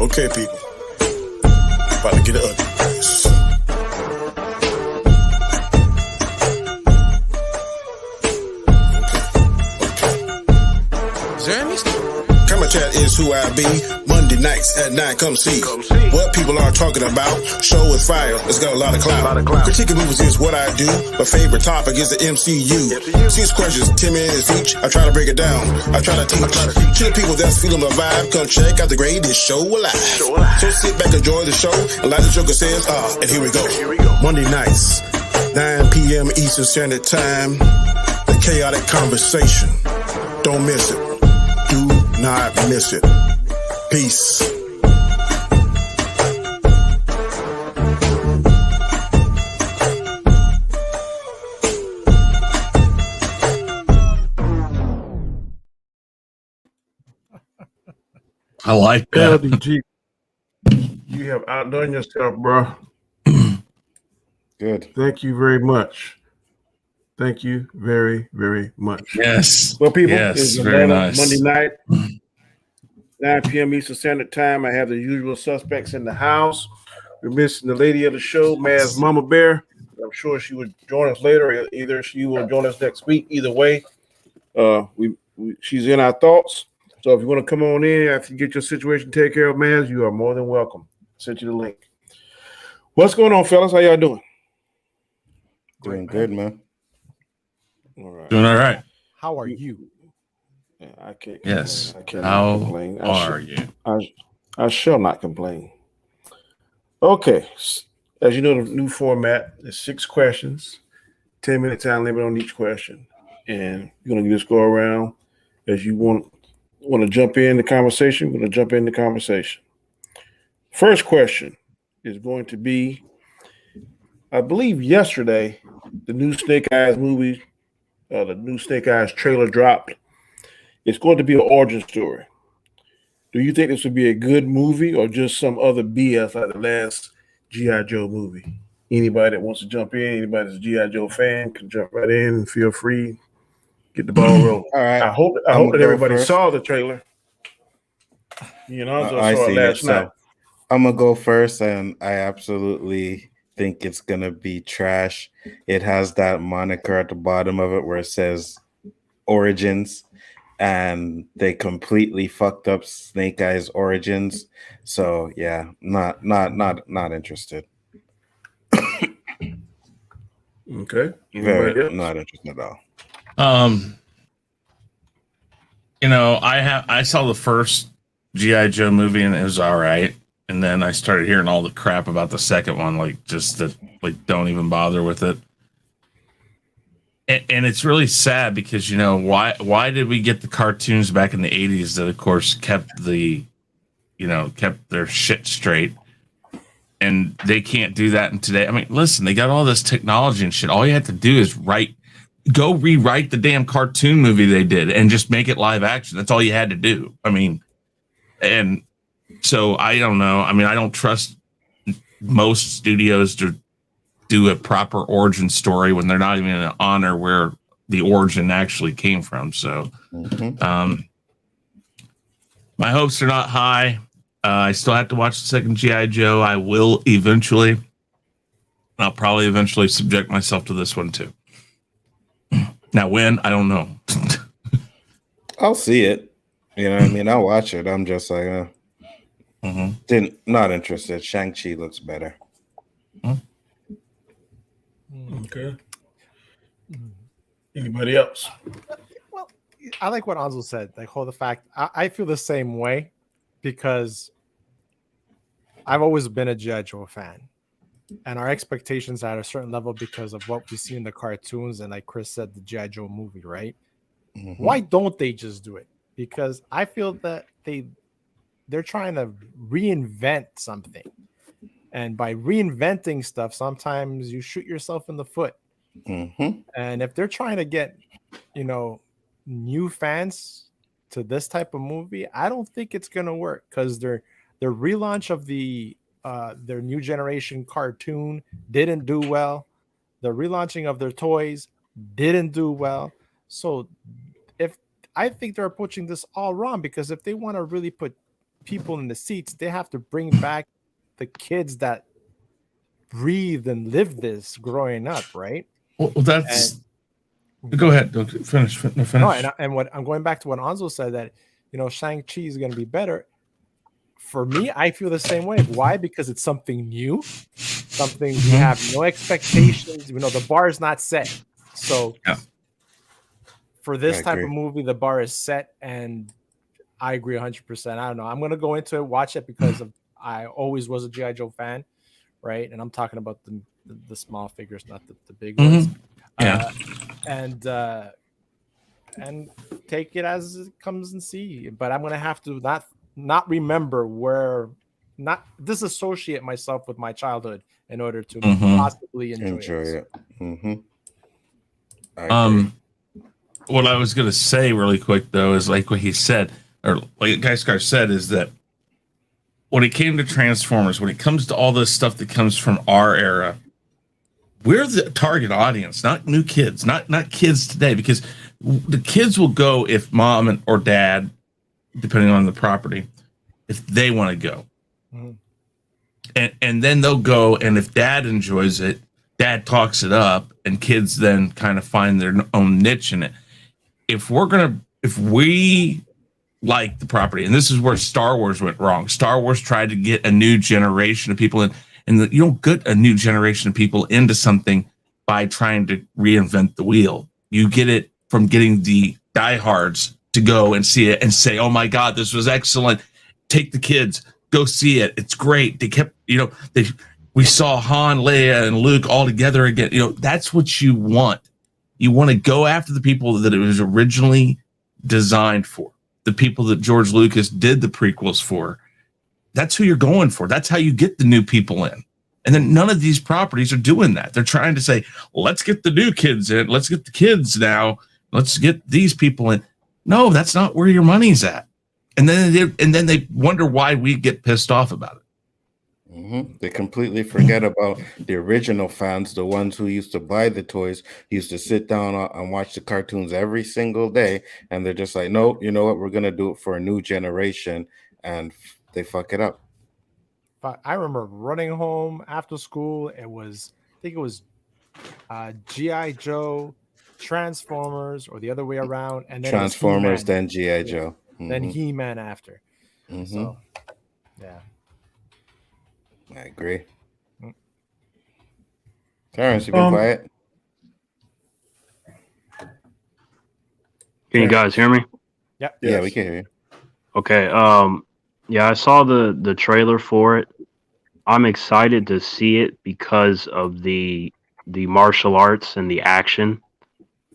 Okay, people. About to get it ugly. Camera chat is who I be. Monday nights at 9, come see what people are talking about. Show is fire, it's got a lot of clout. Critiquing movies is what I do. My favorite topic is the MCU. 6 questions, 10 minutes each. I try to break it down, I try to teach. To the people that's feeling my vibe, come check out the greatest show alive. So sit back, enjoy the show, and like the Joker says, and here we go. Monday nights, 9 p.m. Eastern Standard Time. The Khaotic Conversation. Don't miss it. Do not miss it. Peace. I like that. LDG, you have outdone yourself, bro. Good. Thank you very much. Thank you very, very much. Yes. Well, people, yes, it's very nice. Monday night, 9 p.m. Eastern Standard Time. I have the usual suspects in the house. We're missing the lady of the show, Maz Mama Bear. I'm sure she will join us later. Either she will join us next week. Either way, she's in our thoughts. So if you want to come on in after you get your situation taken care of, Maz, you are more than welcome. Sent you the link. What's going on, fellas? How y'all doing? Doing good, man. All right. Doing all right. How are you? Yeah, I can't. Yes. I cannot How complain. are you? I shall not complain. Okay. As you know, the new format is 6 questions, 10-minute time limit on each question. And you're going to just go around as you want to jump in the conversation. We're going to jump in the conversation. First question is going to be, I believe yesterday, the new Snake Eyes movie, the new Snake Eyes trailer dropped. It's going to be an origin story. Do you think this would be a good movie or just some other BS like the last G.I. Joe movie? Anybody that wants to jump in, anybody that's a G.I. Joe fan can jump right in and feel free. Get the ball rolling. All right. I hope that everybody saw the trailer. You know, I saw it last night. So I'm going to go first, and I absolutely think it's going to be trash. It has that moniker at the bottom of it where it says Origins, and they completely fucked up Snake Eyes Origins. So yeah, not interested. Okay. Very not interested at all. I saw the first G.I. Joe movie and it was all right. And then I started hearing all the crap about the second one, don't even bother with it. And it's really sad because, why did we get the cartoons back in the 80s that, of course, kept their shit straight? And they can't do that in today. I mean, listen, they got all this technology and shit. All you have to do is go rewrite the damn cartoon movie they did and just make it live action. That's all you had to do. I mean, and so I don't know. I mean, I don't trust most studios to do a proper origin story when they're not even going to honor where the origin actually came from. So my hopes are not high. I still have to watch the second G.I. Joe. I will eventually. I'll probably eventually subject myself to this one too. Now, when? I don't know. I'll see it. You know what I mean? I'll watch it. I'm just like, not interested. Shang-Chi looks better. Okay. Anybody else? Well, I like what Anzo said. The fact I feel the same way because I've always been a G.I. Joe fan. And our expectations are at a certain level because of what we see in the cartoons and, like Chris said, the G.I. Joe movie, right? Mm-hmm. Why don't they just do it? Because I feel that they're trying to reinvent something. And by reinventing stuff, sometimes you shoot yourself in the foot. Mm-hmm. And if they're trying to get, new fans to this type of movie, I don't think it's going to work because their relaunch of their new generation cartoon didn't do well. The relaunching of their toys didn't do well. So I think they're approaching this all wrong because if they want to really put people in the seats, they have to bring back the kids that breathed and lived this growing up, right? Well, that's. Go ahead. Finish. No, finish. No, and what I'm going back to what Anzo said, that Shang-Chi is going to be better. For me, I feel the same way. Why? Because it's something new, something we have no expectations. The bar is not set. So for this type of movie, the bar is set, and I agree 100%. I don't know. I'm going to go into it, watch it, because I always was a G.I. Joe fan, right? And I'm talking about the small figures, not the big ones. And take it as it comes and see. But I'm going to have to not remember not disassociate myself with my childhood in order to possibly enjoy it. What I was going to say really quick, though, is like what he said, or like Geiscar said, is that when it came to Transformers, when it comes to all this stuff that comes from our era, we're the target audience, not new kids, not kids today, because the kids will go if mom or dad, depending on the property, if they want to go. And then they'll go, and if dad enjoys it, dad talks it up, and kids then kind of find their own niche in it. If we like the property, and this is where Star Wars went wrong. Star Wars tried to get a new generation of people in, and you don't get a new generation of people into something by trying to reinvent the wheel. You get it from getting the diehards to go and see it and say, "Oh my God, this was excellent. Take the kids, go see it. It's great." They kept, we saw Han, Leia, and Luke all together again. That's what you want. You want to go after the people that it was originally designed for, the people that George Lucas did the prequels for. That's who you're going for. That's how you get the new people in. And then none of these properties are doing that. They're trying to say, let's get the new kids in. Let's get the kids now. Let's get these people in. No, that's not where your money's at. And then they wonder why we get pissed off about it. They completely forget about the original fans, the ones who used to buy the toys, used to sit down and watch the cartoons every single day. And they're just like, no, you know what? We're going to do it for a new generation. And they fuck it up. But I remember running home after school. I think it was G.I. Joe, Transformers, or the other way around. And then Transformers, then G.I. Joe. Then He-Man after. So, yeah. I agree. Terrence, you been quiet? Can you guys hear me? Yep. Yeah, we can hear you. Okay. Yeah, I saw the trailer for it. I'm excited to see it because of the martial arts and the action.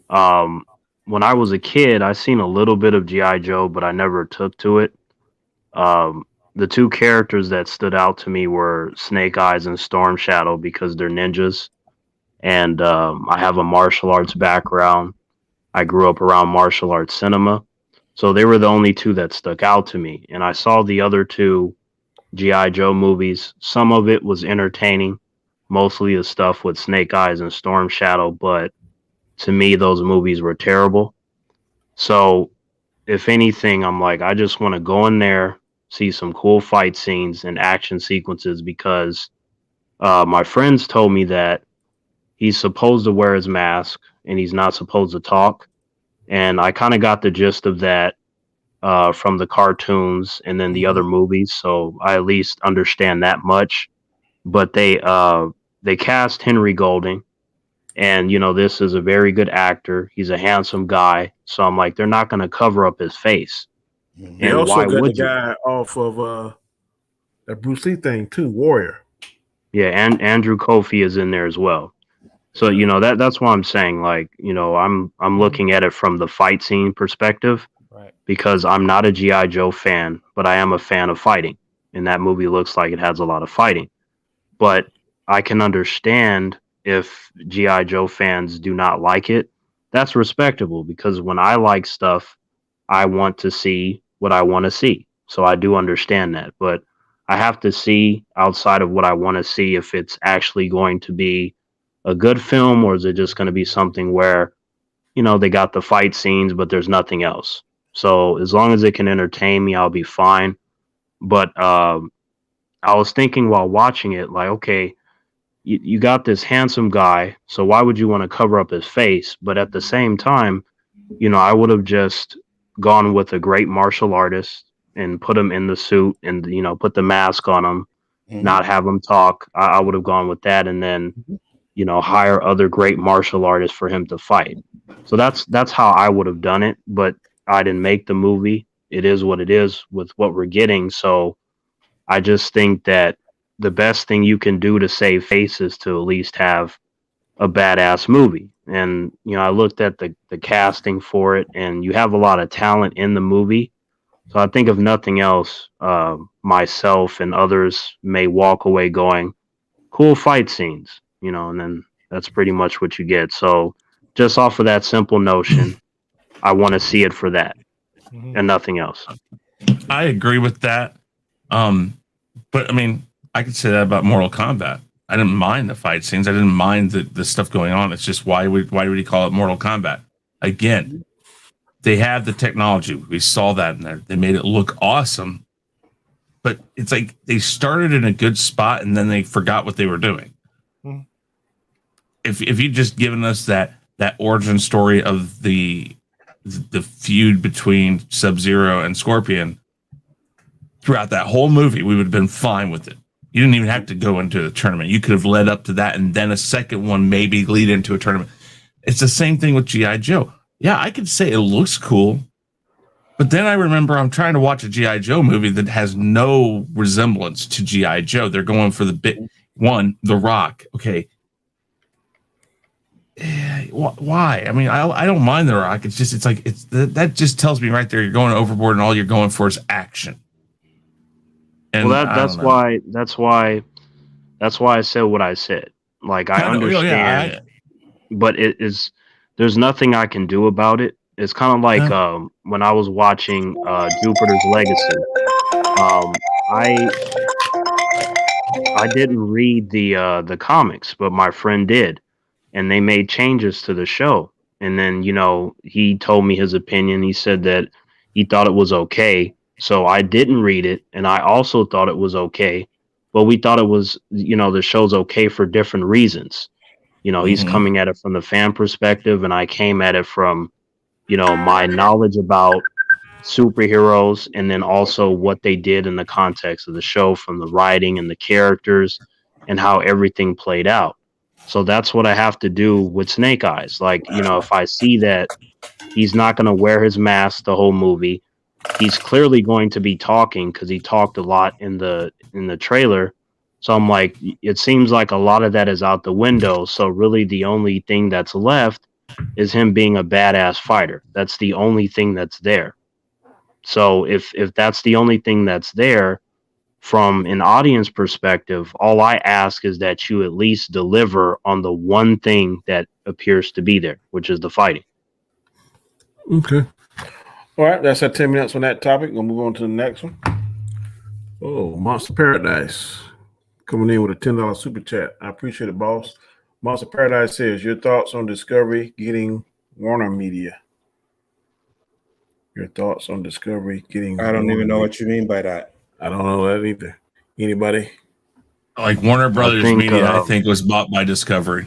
When I was a kid, I seen a little bit of G.I. Joe, but I never took to it. The two characters that stood out to me were Snake Eyes and Storm Shadow because they're ninjas. And I have a martial arts background. I grew up around martial arts cinema. So they were the only two that stuck out to me. And I saw the other two G.I. Joe movies. Some of it was entertaining, mostly the stuff with Snake Eyes and Storm Shadow. But to me, those movies were terrible. So if anything, I'm like, I just want to go in there, see some cool fight scenes and action sequences, because my friends told me that he's supposed to wear his mask and he's not supposed to talk. And I kind of got the gist of that from the cartoons and then the other movies. So I at least understand that much. But they cast Henry Golding, and this is a very good actor. He's a handsome guy. So I'm like, they're not going to cover up his face. They also got the guy off of that Bruce Lee thing too, Warrior. Yeah, and Andrew Kofi is in there as well. So that's why I'm saying, like, I'm looking at it from the fight scene perspective, right? Because I'm not a G.I. Joe fan, but I am a fan of fighting, and that movie looks like it has a lot of fighting. But I can understand if G.I. Joe fans do not like it. That's respectable, because when I like stuff, I want to see what I want to see. So I do understand that, but I have to see outside of what I want to see if it's actually going to be a good film, or is it just going to be something where, they got the fight scenes, but there's nothing else. So as long as it can entertain me, I'll be fine. But I was thinking while watching it, like, okay, you got this handsome guy, so why would you want to cover up his face? But at the same time, I would have just gone with a great martial artist and put him in the suit and put the mask on him, not have him talk. I would have gone with that, and then hire other great martial artists for him to fight. So that's how I would have done it. But I didn't make the movie. It is what it is with what we're getting. So I just think that the best thing you can do to save face is to at least have a badass movie. And I looked at the casting for it, and you have a lot of talent in the movie. So I think if nothing else, myself and others may walk away going, cool fight scenes, and then that's pretty much what you get. So just off of that simple notion, I want to see it for that and nothing else. I agree with that. But I mean, I could say that about Mortal Kombat. I didn't mind the fight scenes. I didn't mind the stuff going on. It's just why would he call it Mortal Kombat? Again, they have the technology. We saw that in there. They made it look awesome. But it's like they started in a good spot and then they forgot what they were doing. If you'd just given us that origin story of the feud between Sub-Zero and Scorpion throughout that whole movie, we would have been fine with it. You didn't even have to go into the tournament. You could have led up to that and then a second one maybe lead into a tournament. It's the same thing with G.I. Joe. Yeah, I could say it looks cool, but then I remember I'm trying to watch a G.I. Joe movie that has no resemblance to G.I. Joe. They're going for the big one, The Rock. Okay. Why? I mean, I don't mind The Rock. That just tells me right there you're going overboard and all you're going for is action. And well, that's why I said what I said. Like I understand, but there's nothing I can do about it. It's kind of like when I was watching Jupiter's Legacy. I didn't read the comics, but my friend did, and they made changes to the show. And then he told me his opinion. He said that he thought it was okay. So I didn't read it, and I also thought it was okay. But we thought it was, the show's okay for different reasons. He's coming at it from the fan perspective, and I came at it from, my knowledge about superheroes, and then also what they did in the context of the show, from the writing and the characters and how everything played out. So that's what I have to do with Snake Eyes. Like, if I see that he's not going to wear his mask the whole movie, he's clearly going to be talking because he talked a lot in the trailer. So I'm like, it seems like a lot of that is out the window. So really the only thing that's left is him being a badass fighter. That's the only thing that's there. So if that's the only thing that's there from an audience perspective, all I ask is that you at least deliver on the one thing that appears to be there, which is the fighting. Okay. All right, that's our 10 minutes on that topic. We'll move on to the next one. Oh, Monster Paradise coming in with a $10 super chat. I appreciate it, boss. Monster Paradise says, your thoughts on Discovery getting Warner Media? Your thoughts on Discovery getting I don't even know what you mean by that. I don't know that either. Anybody? Like Warner Brothers Media, I think, was bought by Discovery.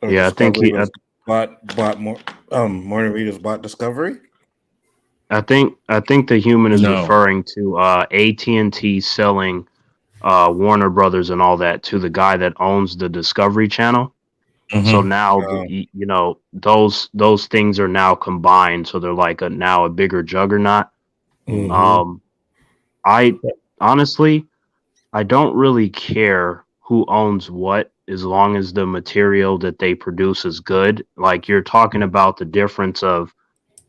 Yeah, Discovery I think bought more. Warner Media's bought Discovery. I think the human is referring to AT&T selling Warner Brothers and all that to the guy that owns the Discovery Channel. So now those things are now combined, so they're like now a bigger juggernaut. I honestly, I don't really care who owns what, as long as the material that they produce is good. Like you're talking about the difference of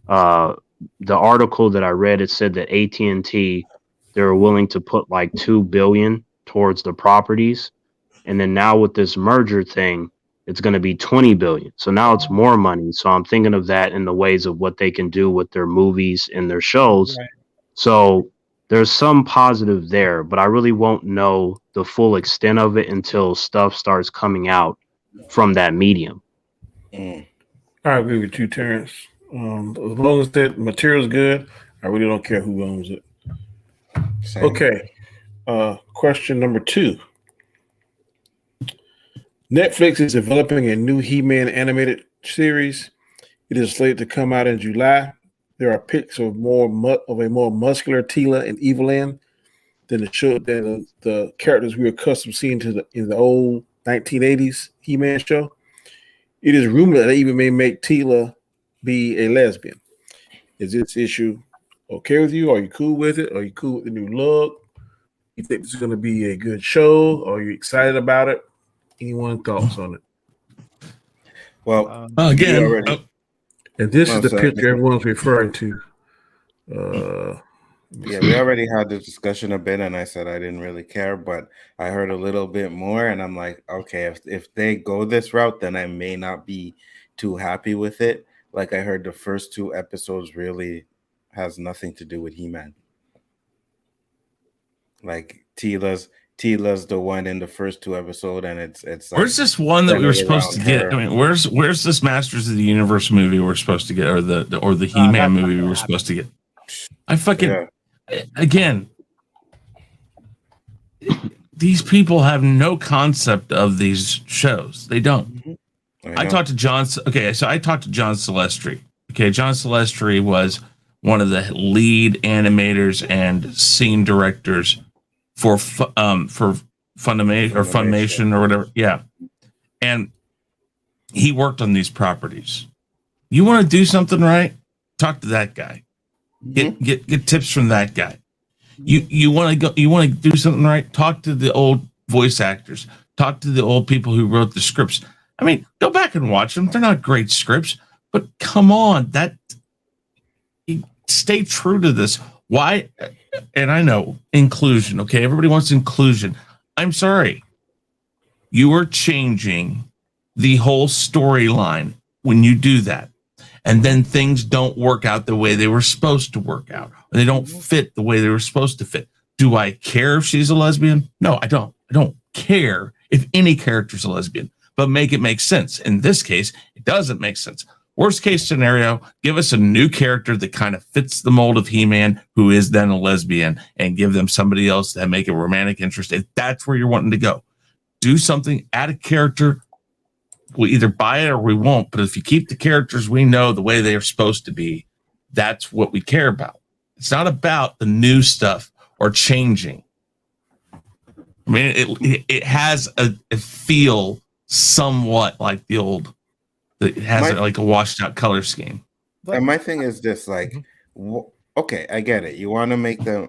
the article that I read, it said that AT&T, they were willing to put like $2 billion towards the properties, and then now with this merger thing, it's going to be $20 billion. So now it's more money. So I'm thinking of that in the ways of what they can do with their movies and their shows. Right. So there's some positive there, but I really won't know the full extent of it until stuff starts coming out from that medium. I agree with you, Terrence. As long as that material is good, I really don't care who owns it. Same. Okay. Question number 2. Netflix is developing a new He-Man animated series. It is slated to come out in July. There are pics of a more muscular Tila and Evelyn than the characters we were accustomed to seeing in the old 1980s He-Man show. It is rumored that they even may make Tila be a lesbian. Is this issue okay with you? Are you cool with it? Are you cool with the new look? You think this is going to be a good show? Are you excited about it? Anyone thoughts on it? Well, Again, we already. And this Oh, is the sorry. picture everyone's referring to. Yeah, we already had the discussion a bit, and I said I didn't really care, but I heard a little bit more, and I'm like, okay, if they go this route, then I may not be too happy with it. Like I heard the first 2 episodes really has nothing to do with He-Man. Like Tila's the one in the first 2 episodes, and it's like, where's this one that we were centered supposed to around get? her. I mean, where's this Masters of the Universe movie we're supposed to get, or the He-Man that's not movie we gonna were supposed to get? I fucking Yeah. again. These people have no concept of these shows. They don't. I talked to John. Okay, so I talked to John Celestri. Okay, John Celestri was one of the lead animators and scene directors for Funimation or whatever. Yeah, and he worked on these properties. You want to do something right? Talk to that guy. Get tips from that guy. You want to go? You want to do something right? Talk to the old voice actors. Talk to the old people who wrote the scripts. I mean, go back and watch them. They're not great scripts, but come on, stay true to this. Why? And I know inclusion. Okay, everybody wants inclusion. I'm sorry, you are changing the whole storyline when you do that. And then things don't work out the way they were supposed to work out. They don't fit the way they were supposed to fit. Do I care if she's a lesbian? No, I don't. I don't care if any character's a lesbian, but make it make sense. In this case, it doesn't make sense. Worst case scenario, give us a new character that kind of fits the mold of He-Man, who is then a lesbian, and give them somebody else that make a romantic interest. If that's where you're wanting to go, do something, add a character. We'll either buy it or we won't. But if you keep the characters we know the way they are supposed to be, that's what we care about. It's not about the new stuff or changing. I mean, it has a feel somewhat like the old. It has like a washed out color scheme. And my thing is this: like, okay, I get it. You want to make them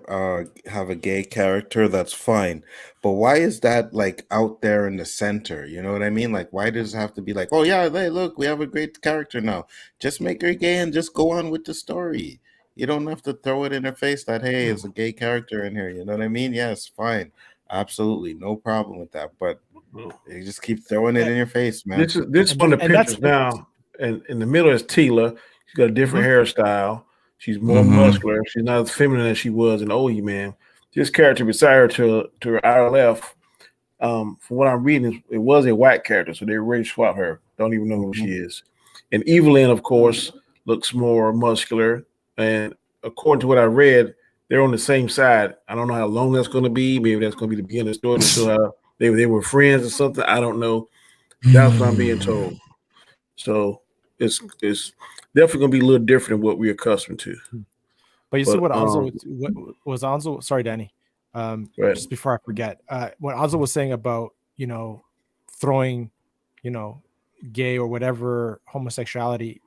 have a gay character, that's fine. But why is that like out there in the center? You know what I mean? Like, why does it have to be like, oh yeah, hey, look, we have a great character now. Just make her gay and just go on with the story. You don't have to throw it in her face that, hey, it's a gay character in here. You know what I mean? Yes, fine. Absolutely. No problem with that. But you just keep throwing it in your face, man. This one of the pictures now, and in the middle is Tila. She's got a different hairstyle. She's more muscular. She's not as feminine as she was in old He-Man. This character beside her to our left, from what I'm reading, it was a white character, so they already swapped her. Don't even know who she is. And Evelyn, of course, looks more muscular. And according to what I read, they're on the same side. I don't know how long that's going to be. Maybe that's going to be the beginning of the story. So they were friends or something. I don't know. That's what I'm being told. So it's definitely going to be a little different than what we're accustomed to. But you see what Anzo was Anzo. Sorry, Danny. Just before I forget, what Anzo was saying about throwing gay or whatever homosexuality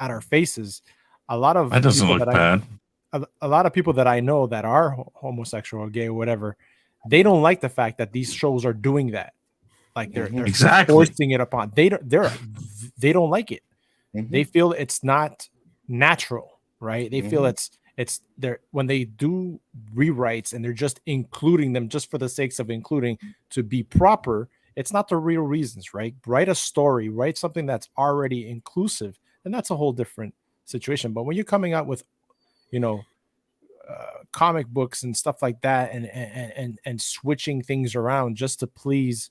at our faces. A lot of that doesn't look bad. A lot of people that I know that are homosexual or gay or whatever, they don't like the fact that these shows are doing that. Like they're forcing it upon. They don't like it. They feel it's not natural, right? They feel it's there when they do rewrites and they're just including them just for the sakes of including to be proper. It's not the real reasons, right? Write a story, write something that's already inclusive, and that's a whole different situation. But when you're coming out with comic books and stuff like that and switching things around just to please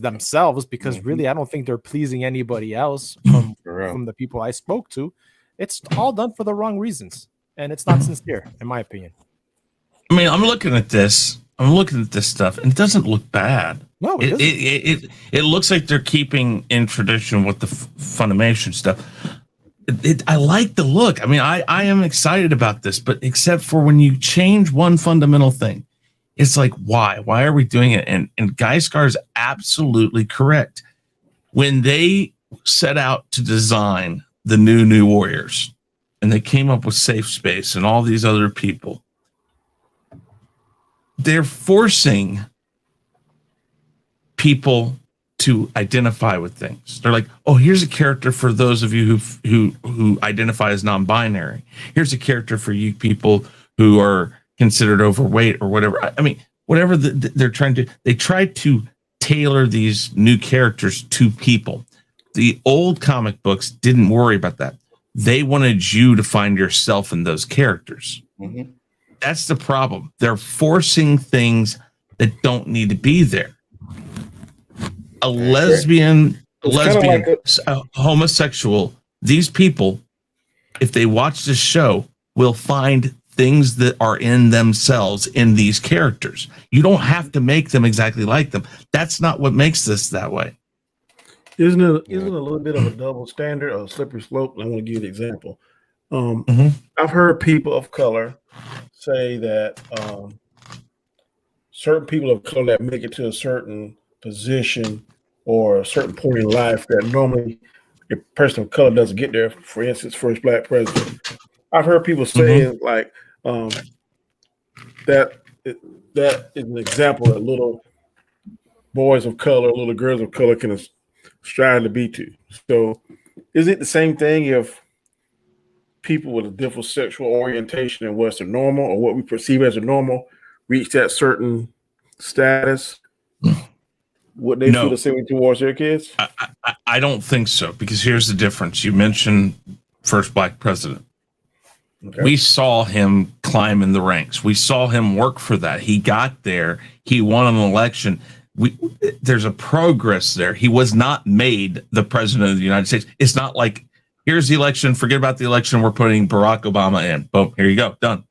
themselves, because really I don't think they're pleasing anybody else from the people I spoke to. It's all done for the wrong reasons, and it's not sincere, in my opinion. I mean, I'm looking at this. I'm looking at this stuff, and it doesn't look bad. No, It looks like they're keeping in tradition with the Funimation stuff. I like the look. I mean, I am excited about this, but except for when you change one fundamental thing, it's like, why? Why are we doing it? And Geisgar is absolutely correct. When they set out to design the new Warriors, and they came up with Safe Space and all these other people, they're forcing people to identify with things. They're like, oh, here's a character for those of you who identify as non-binary. Here's a character for you people who are considered overweight or whatever. I mean, whatever they're trying to, they try to tailor these new characters to people. The old comic books didn't worry about that. They wanted you to find yourself in those characters. Mm-hmm. That's the problem. They're forcing things that don't need to be there. A lesbian, a homosexual, these people, if they watch this show, will find things that are in themselves in these characters. You don't have to make them exactly like them. That's not what makes this that way. Isn't it a little bit of a double standard or a slippery slope? I want to give you an example. I've heard people of color say that certain people of color that make it to a certain position or a certain point in life that normally a person of color doesn't get there. For instance, first black president. I've heard people saying like that is an example that little boys of color, little girls of color can strive to be to. So is it the same thing if people with a different sexual orientation and what's the normal or what we perceive as a normal reach that certain status? Would they feel the same way towards their kids? I don't think so, because here's the difference. You mentioned first black president. Okay. We saw him climb in the ranks. We saw him work for that. He got there. He won an election. There's a progress there. He was not made the president of the United States. It's not like, here's the election, forget about the election, we're putting Barack Obama in. Boom, here you go, done.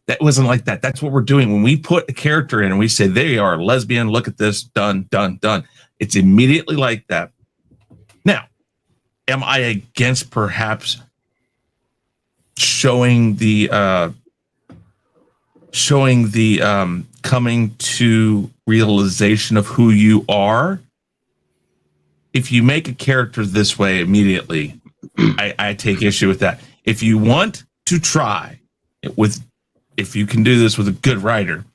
That wasn't like that. That's what we're doing. When we put a character in and we say they are lesbian, look at this, done. It's immediately like that. Now, am I against perhaps showing the coming to realization of who you are? If you make a character this way immediately, I take issue with that. If you want to try if you can do this with a good writer,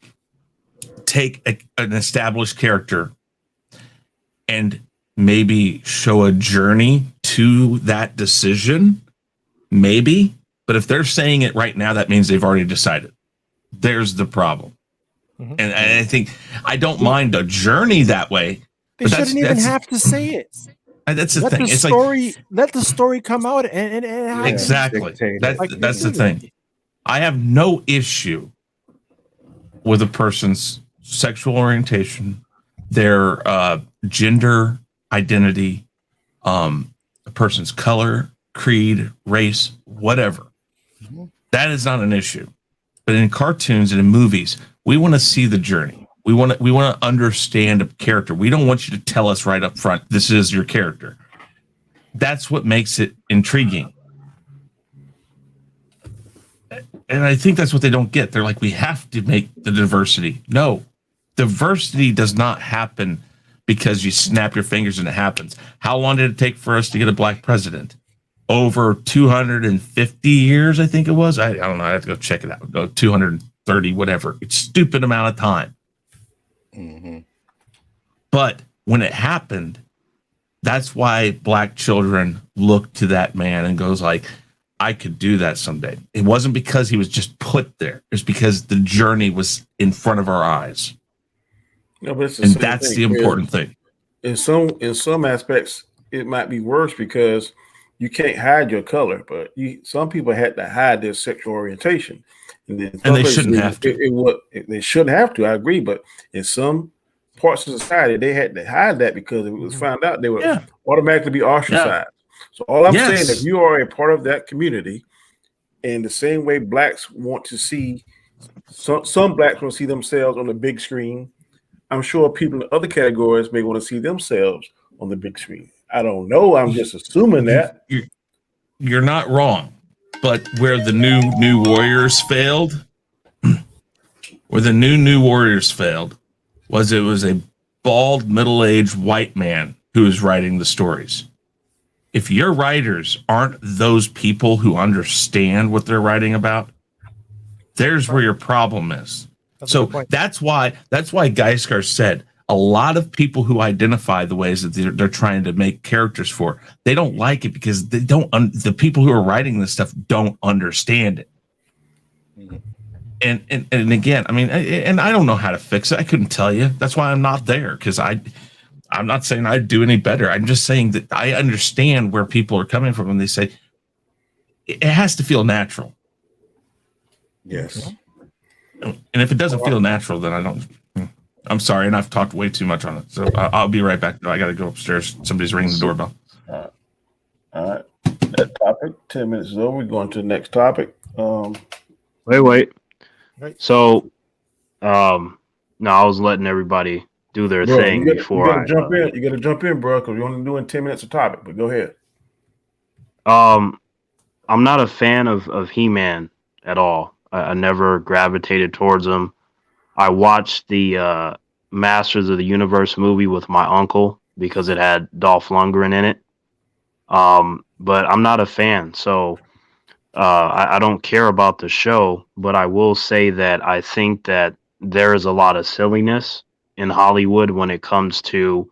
take an established character and maybe show a journey to that decision, maybe. But if they're saying it right now, that means they've already decided. There's the problem. Mm-hmm. And I think I don't mind a journey that way. They shouldn't even have to say it. That's the thing. It's like, let the story come out and exactly. That's the thing. I have no issue with a person's sexual orientation, their gender identity, a person's color, creed, race, whatever. Mm-hmm. That is not an issue. But in cartoons and in movies, we want to see the journey. We want to understand a character. We don't want you to tell us right up front, this is your character. That's what makes it intriguing. And I think that's what they don't get. They're like, we have to make the diversity. No, diversity does not happen because you snap your fingers and it happens. How long did it take for us to get a black president? Over 250 years, I think it was. I don't know. I have to go check it out. Go 230, whatever. It's a stupid amount of time. Mm-hmm. But when it happened, that's why black children look to that man and goes like, I could do that someday. It wasn't because he was just put there. It was because the journey was in front of our eyes. No, but it's and that's the important thing. In some aspects, it might be worse because you can't hide your color, but some people had to hide their sexual orientation. And they shouldn't have to. They shouldn't have to, I agree. But in some parts of society, they had to hide that because if it was found out, they would automatically be ostracized. Yeah. So all I'm saying, if you are a part of that community, in the same way blacks want to see Some blacks want to see themselves on the big screen. I'm sure people in other categories may want to see themselves on the big screen. I don't know. I'm just assuming that. You're not wrong, but where the new Warriors failed, was it was a bald middle-aged white man who was writing the stories. If your writers aren't those people who understand what they're writing about, there's where your problem is. So that's why Geisker said a lot of people who identify the ways that they're trying to make characters for, they don't like it because they don't. The people who are writing this stuff don't understand it. And again, I mean, and I don't know how to fix it. I couldn't tell you. That's why I'm not there, because I'm not saying I'd do any better. I'm just saying that I understand where people are coming from when they say it has to feel natural. Yes. And if it doesn't feel natural, then I don't. I'm sorry, and I've talked way too much on it. So I'll be right back. I got to go upstairs. Somebody's ringing the doorbell. All right. That topic, 10 minutes is over. We're going to the next topic. Wait. So, no, I was letting everybody do their thing before you got to jump in, bro, because we're only doing 10 minutes of topic. But go ahead. I'm not a fan of He-Man at all. I never gravitated towards him. I watched the Masters of the Universe movie with my uncle because it had Dolph Lundgren in it. But I'm not a fan, so I don't care about the show. But I will say that I think that there is a lot of silliness in Hollywood when it comes to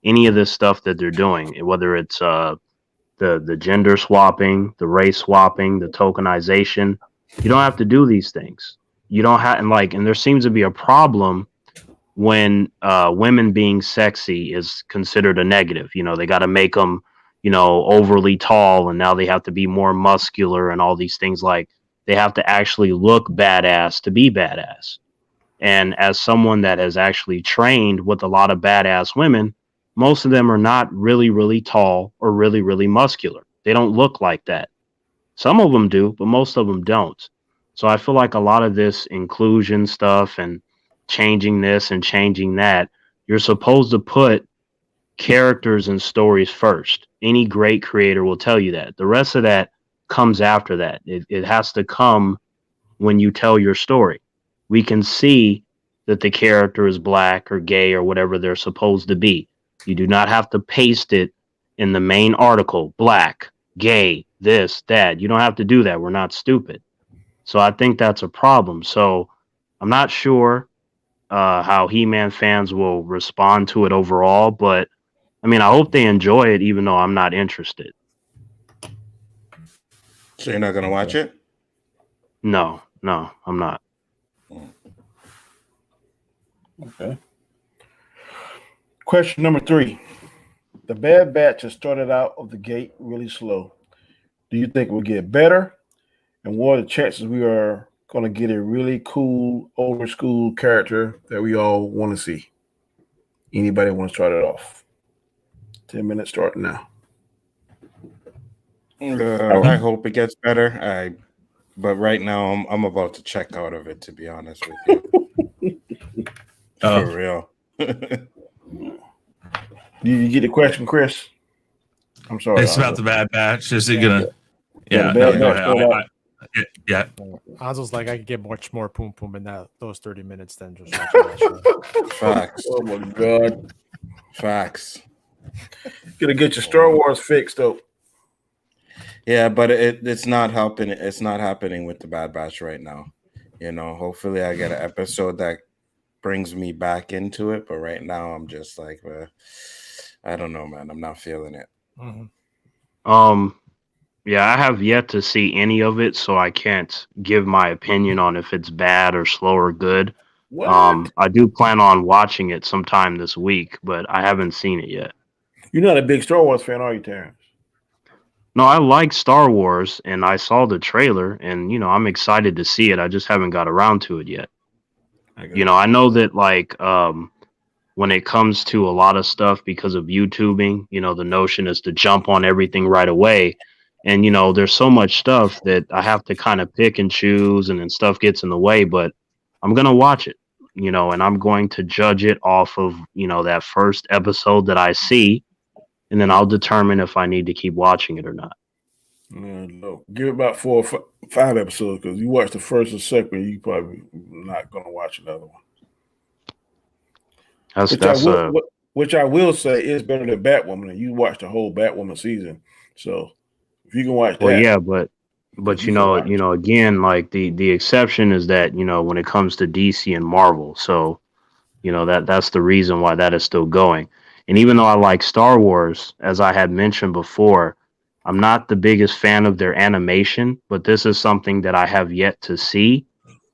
any of this stuff that they're doing, whether it's the gender swapping, the race swapping, the tokenization. You don't have to do these things. You don't have, and there seems to be a problem when women being sexy is considered a negative. You know, they got to make them, overly tall, and now they have to be more muscular and all these things. Like, they have to actually look badass to be badass. And as someone that has actually trained with a lot of badass women, most of them are not really, really tall or really, really muscular. They don't look like that. Some of them do, but most of them don't. So I feel like a lot of this inclusion stuff and changing this and changing that, you're supposed to put characters and stories first. Any great creator will tell you that. The rest of that comes after that. It has to come when you tell your story. We can see that the character is black or gay or whatever they're supposed to be. You do not have to paste it in the main article, black, gay, this, that. You don't have to do that. We're not stupid. So I think that's a problem. So I'm not sure how He-Man fans will respond to it overall, but I mean, I hope they enjoy it, even though I'm not interested. So you're not going to watch it? No, I'm not. Okay. Question number 3. The Bad Batch has started out of the gate really slow. Do you think it will get better? And what are the chances we are going to get a really cool, older school character that we all want to see? Anybody want to start it off? 10 minutes starting now. I hope it gets better. But right now I'm about to check out of it, to be honest with you. For real. Did you get the question, Chris? I'm sorry. It's about the Bad Batch. Is it gonna? Yeah, Yeah. Anzo's like, I could get much more poom poom in those 30 minutes than just watching that show. Facts. Oh my God. Facts. Gonna get your Star Wars fixed though. Yeah, but it's not helping. It's not happening with the Bad Batch right now. Hopefully I get an episode that brings me back into it. But right now I'm just like, I don't know, man. I'm not feeling it. Mm-hmm. Yeah, I have yet to see any of it, so I can't give my opinion on if it's bad or slow or good. What? I do plan on watching it sometime this week, but I haven't seen it yet. You're not a big Star Wars fan, are you, Terrence? No, I like Star Wars, and I saw the trailer, and, I'm excited to see it. I just haven't got around to it yet. I know that, when it comes to a lot of stuff because of YouTubing, the notion is to jump on everything right away. And, there's so much stuff that I have to kind of pick and choose, and then stuff gets in the way. But I'm gonna watch it, and I'm going to judge it off of that first episode that I see, and then I'll determine if I need to keep watching it or not. No. Give it about 4 or 5 episodes because you watch the first or second, you probably not going to watch another one. Which I will say is better than Batwoman, and you watched the whole Batwoman season. So if you can watch that, well, yeah, but again, like the exception is that when it comes to DC and Marvel, so that's the reason why that is still going. And even though I like Star Wars, as I had mentioned before, I'm not the biggest fan of their animation, but this is something that I have yet to see.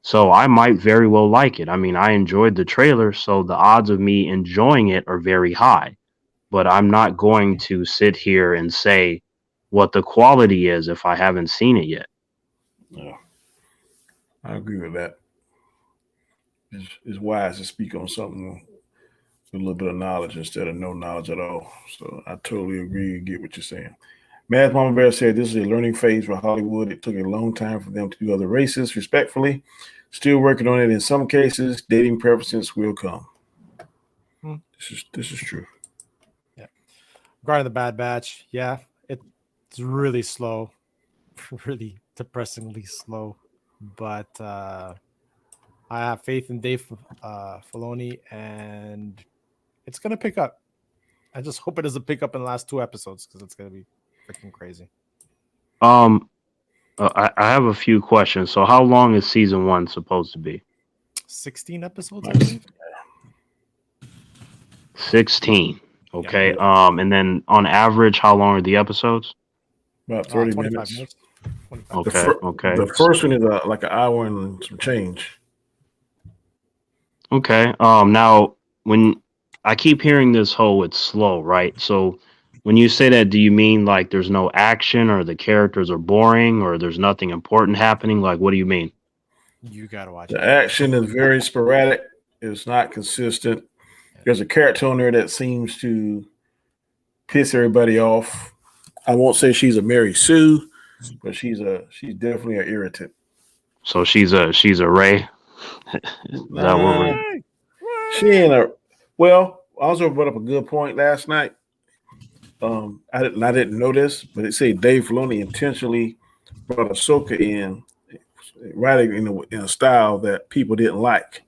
So I might very well like it. I mean, I enjoyed the trailer, so the odds of me enjoying it are very high. But I'm not going to sit here and say what the quality is if I haven't seen it yet. Yeah, I agree with that. It's wise to speak on something with a little bit of knowledge instead of no knowledge at all. So I totally agree and get what you're saying. Math Mama Bear said this is a learning phase for Hollywood. It took a long time for them to do other races respectfully. Still working on it in some cases. Dating preferences will come. This is true. Yeah. Regarding the Bad Batch, yeah, it's really slow, really depressingly slow. But I have faith in Dave Filoni, and it's gonna pick up. I just hope it doesn't pick up in the last 2 episodes because it's gonna be freaking crazy. I have a few questions. So, how long is season 1 supposed to be? 16 episodes, I believe. 16. Okay. Yeah. And then on average, how long are the episodes? About 30 25 minutes. 25. Okay. Okay. The first one is like an hour and some change. Okay. Now, when I keep hearing this whole it's slow, right? So when you say that, do you mean like there's no action or the characters are boring or there's nothing important happening? Like, what do you mean? You gotta watch The it. action is very sporadic. It's not consistent. There's a character on there that seems to piss everybody off. I won't say she's a Mary Sue, but she's definitely an irritant. So she's a Ray. Is that what we're... She ain't a well. Also brought up a good point last night. I didn't know this, but it said Dave Filoni intentionally brought Ahsoka in, writing in a style that people didn't like,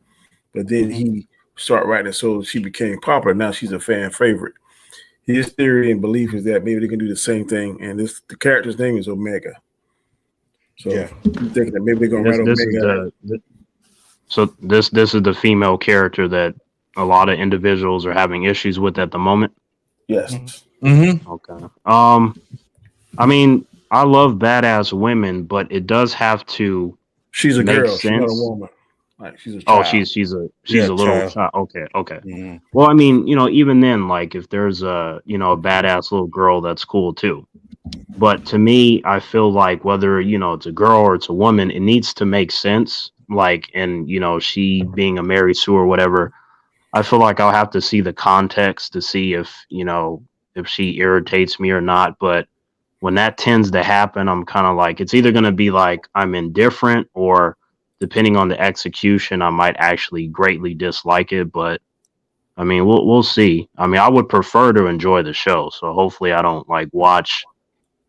but then he started writing it so she became popular. Now she's a fan favorite. His theory and belief is that maybe they can do the same thing, and the character's name is Omega. So Yeah. I'm thinking that maybe they're gonna write this is Omega. so this is the female character that a lot of individuals are having issues with at the moment. Yes. Mm-hmm. Okay. I mean, I love badass women, but it does have to She's a make girl. She's not a sense. woman. Like she's a Oh, child. she's a Yeah, little child. child. Okay, okay. Mhm. Well, I mean, even then, like if there's a a badass little girl, that's cool too. But to me, I feel like whether it's a girl or it's a woman, it needs to make sense. Like, and she being a Mary Sue or whatever, I feel like I'll have to see the context to see if she irritates me or not. But when that tends to happen, I'm kind of like, it's either going to be like I'm indifferent, or depending on the execution, I might actually greatly dislike it. But I mean, we'll see. I mean, I would prefer to enjoy the show, so hopefully I don't like watch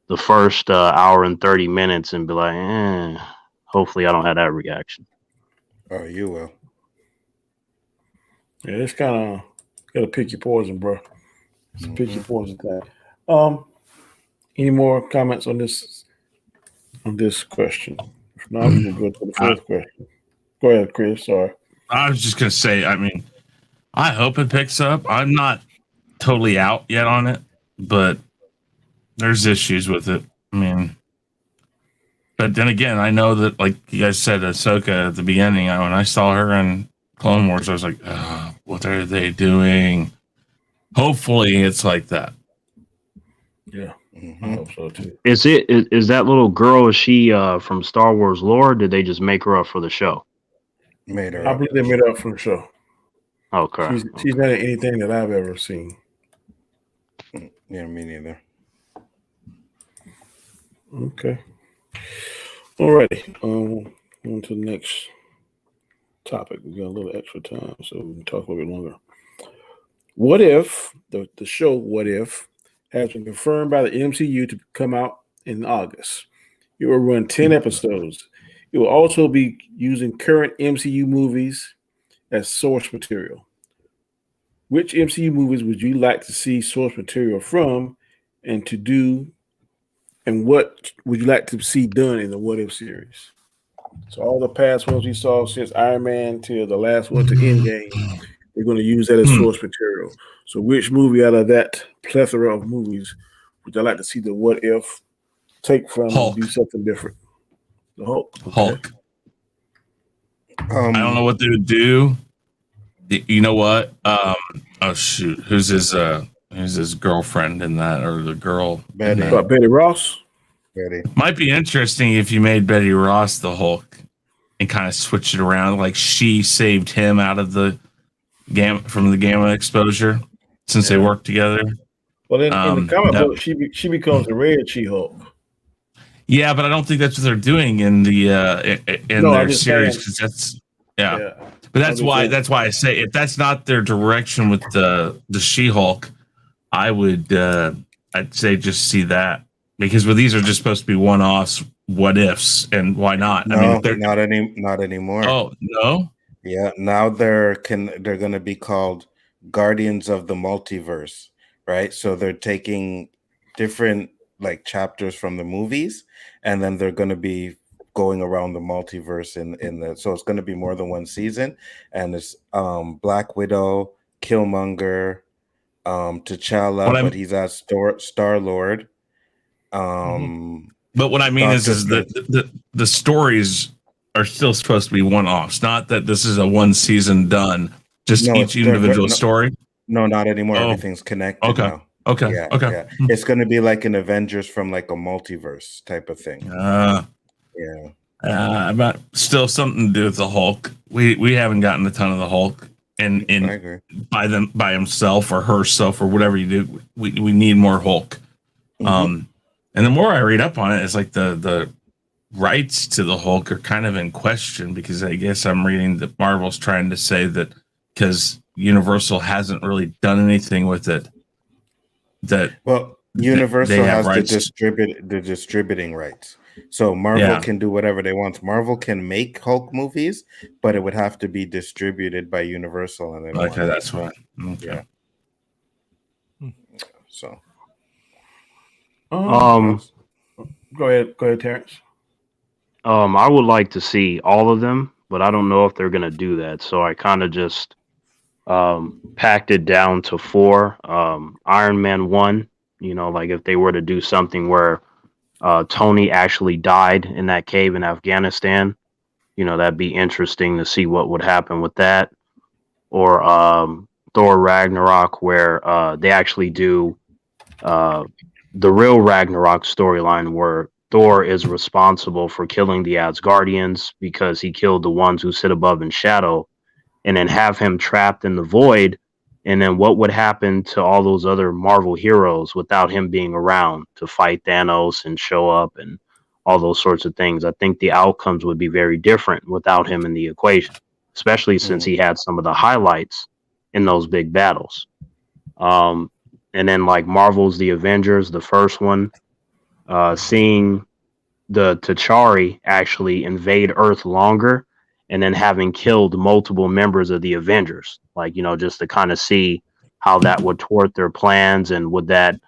the first hour and 30 minutes and be like, hopefully I don't have that reaction. Oh, you will. Yeah, it's kind of gotta pick your poison, bro. It's a pick your poison thing. Any more comments on this question? If not, we will go to the fourth question. Go ahead, Chris. Sorry. I was just gonna say, I mean, I hope it picks up. I'm not totally out yet on it, but there's issues with it. I mean, but then again, I know that, like you guys said, Ahsoka at the beginning, when I saw her in Clone Wars, I was like, oh, what are they doing? Hopefully it's like that. Yeah, I Mhm. hope so too. Is that little girl, is she from Star Wars lore, or did they just make her up for the show? Made her I up. believe they made up from the show. Okay. She's not in anything that I've ever seen. Yeah, me neither. Okay. Alrighty. On to the topic. We got a little extra time, so we can talk a little bit longer. What if the show What If has been confirmed by the MCU to come out in August? It will run 10 episodes. It will also be using current MCU movies as source material. Which MCU movies would you like to see source material from and what would you like to see done in the What If series? So all the past ones we saw since Iron Man to the last one to Endgame, they're going to use that as source material. So which movie out of that plethora of movies would you like to see the What If take from Hulk. and do something different? The Hulk. Okay. Hulk. I don't know what they would do. You know what? Oh shoot, who's his girlfriend in that, or the girl? Betty. What, Betty Ross? Betty. Might be interesting if you made Betty Ross the Hulk and kind of switch it around, like she saved him out of the from the gamma exposure since they worked together. Well, in the comic book, she becomes the Red She-Hulk. Yeah, but I don't think that's what they're doing in the their series, because that's But that's why I say if that's not their direction with the She-Hulk, I would I'd say just see that, because these are just supposed to be one-offs, what ifs, and why not? No, I mean, not anymore. Oh no. Yeah, now they're going to be called Guardians of the Multiverse, right? So they're taking different like chapters from the movies, and then they're going to be going around the multiverse in the, so it's going to be more than one season, and it's Black Widow, Killmonger, T'Challa, but he's at Star-Lord. But what I mean is the stories are still supposed to be one-offs, not that this is a one season done, just each individual story. No, not anymore. Everything's connected now. Okay. Yeah, okay. Yeah. It's going to be like an Avengers from like a multiverse type of thing. But still something to do with the Hulk. We haven't gotten a ton of the Hulk, and I agree. by himself or herself or whatever you do. We need more Hulk. And the more I read up on it, it's like the rights to the Hulk are kind of in question, because I guess I'm reading that Marvel's trying to say that because Universal hasn't really done anything with it. Universal has rights. the distributing rights. So Marvel can do whatever they want. Marvel can make Hulk movies, but it would have to be distributed by Universal. And that's right. Okay. Yeah. So, go ahead, Terrence. I would like to see all of them, but I don't know if they're gonna do that. So I kind of just packed it down to 4. Iron Man 1. Like if they were to do something where Tony actually died in that cave in Afghanistan, that'd be interesting to see what would happen with that. Or Thor Ragnarok, where they actually do the real Ragnarok storyline, where Thor is responsible for killing the Asgardians because he killed the ones who sit above in shadow, and then have him trapped in the void. And then what would happen to all those other Marvel heroes without him being around to fight Thanos and show up and all those sorts of things? I think the outcomes would be very different without him in the equation, especially since he had some of the highlights in those big battles. And then like Marvel's The Avengers, the first one, seeing the T'Chari actually invade Earth longer, and then having killed multiple members of the Avengers, just to kind of see how that would thwart their plans, and would that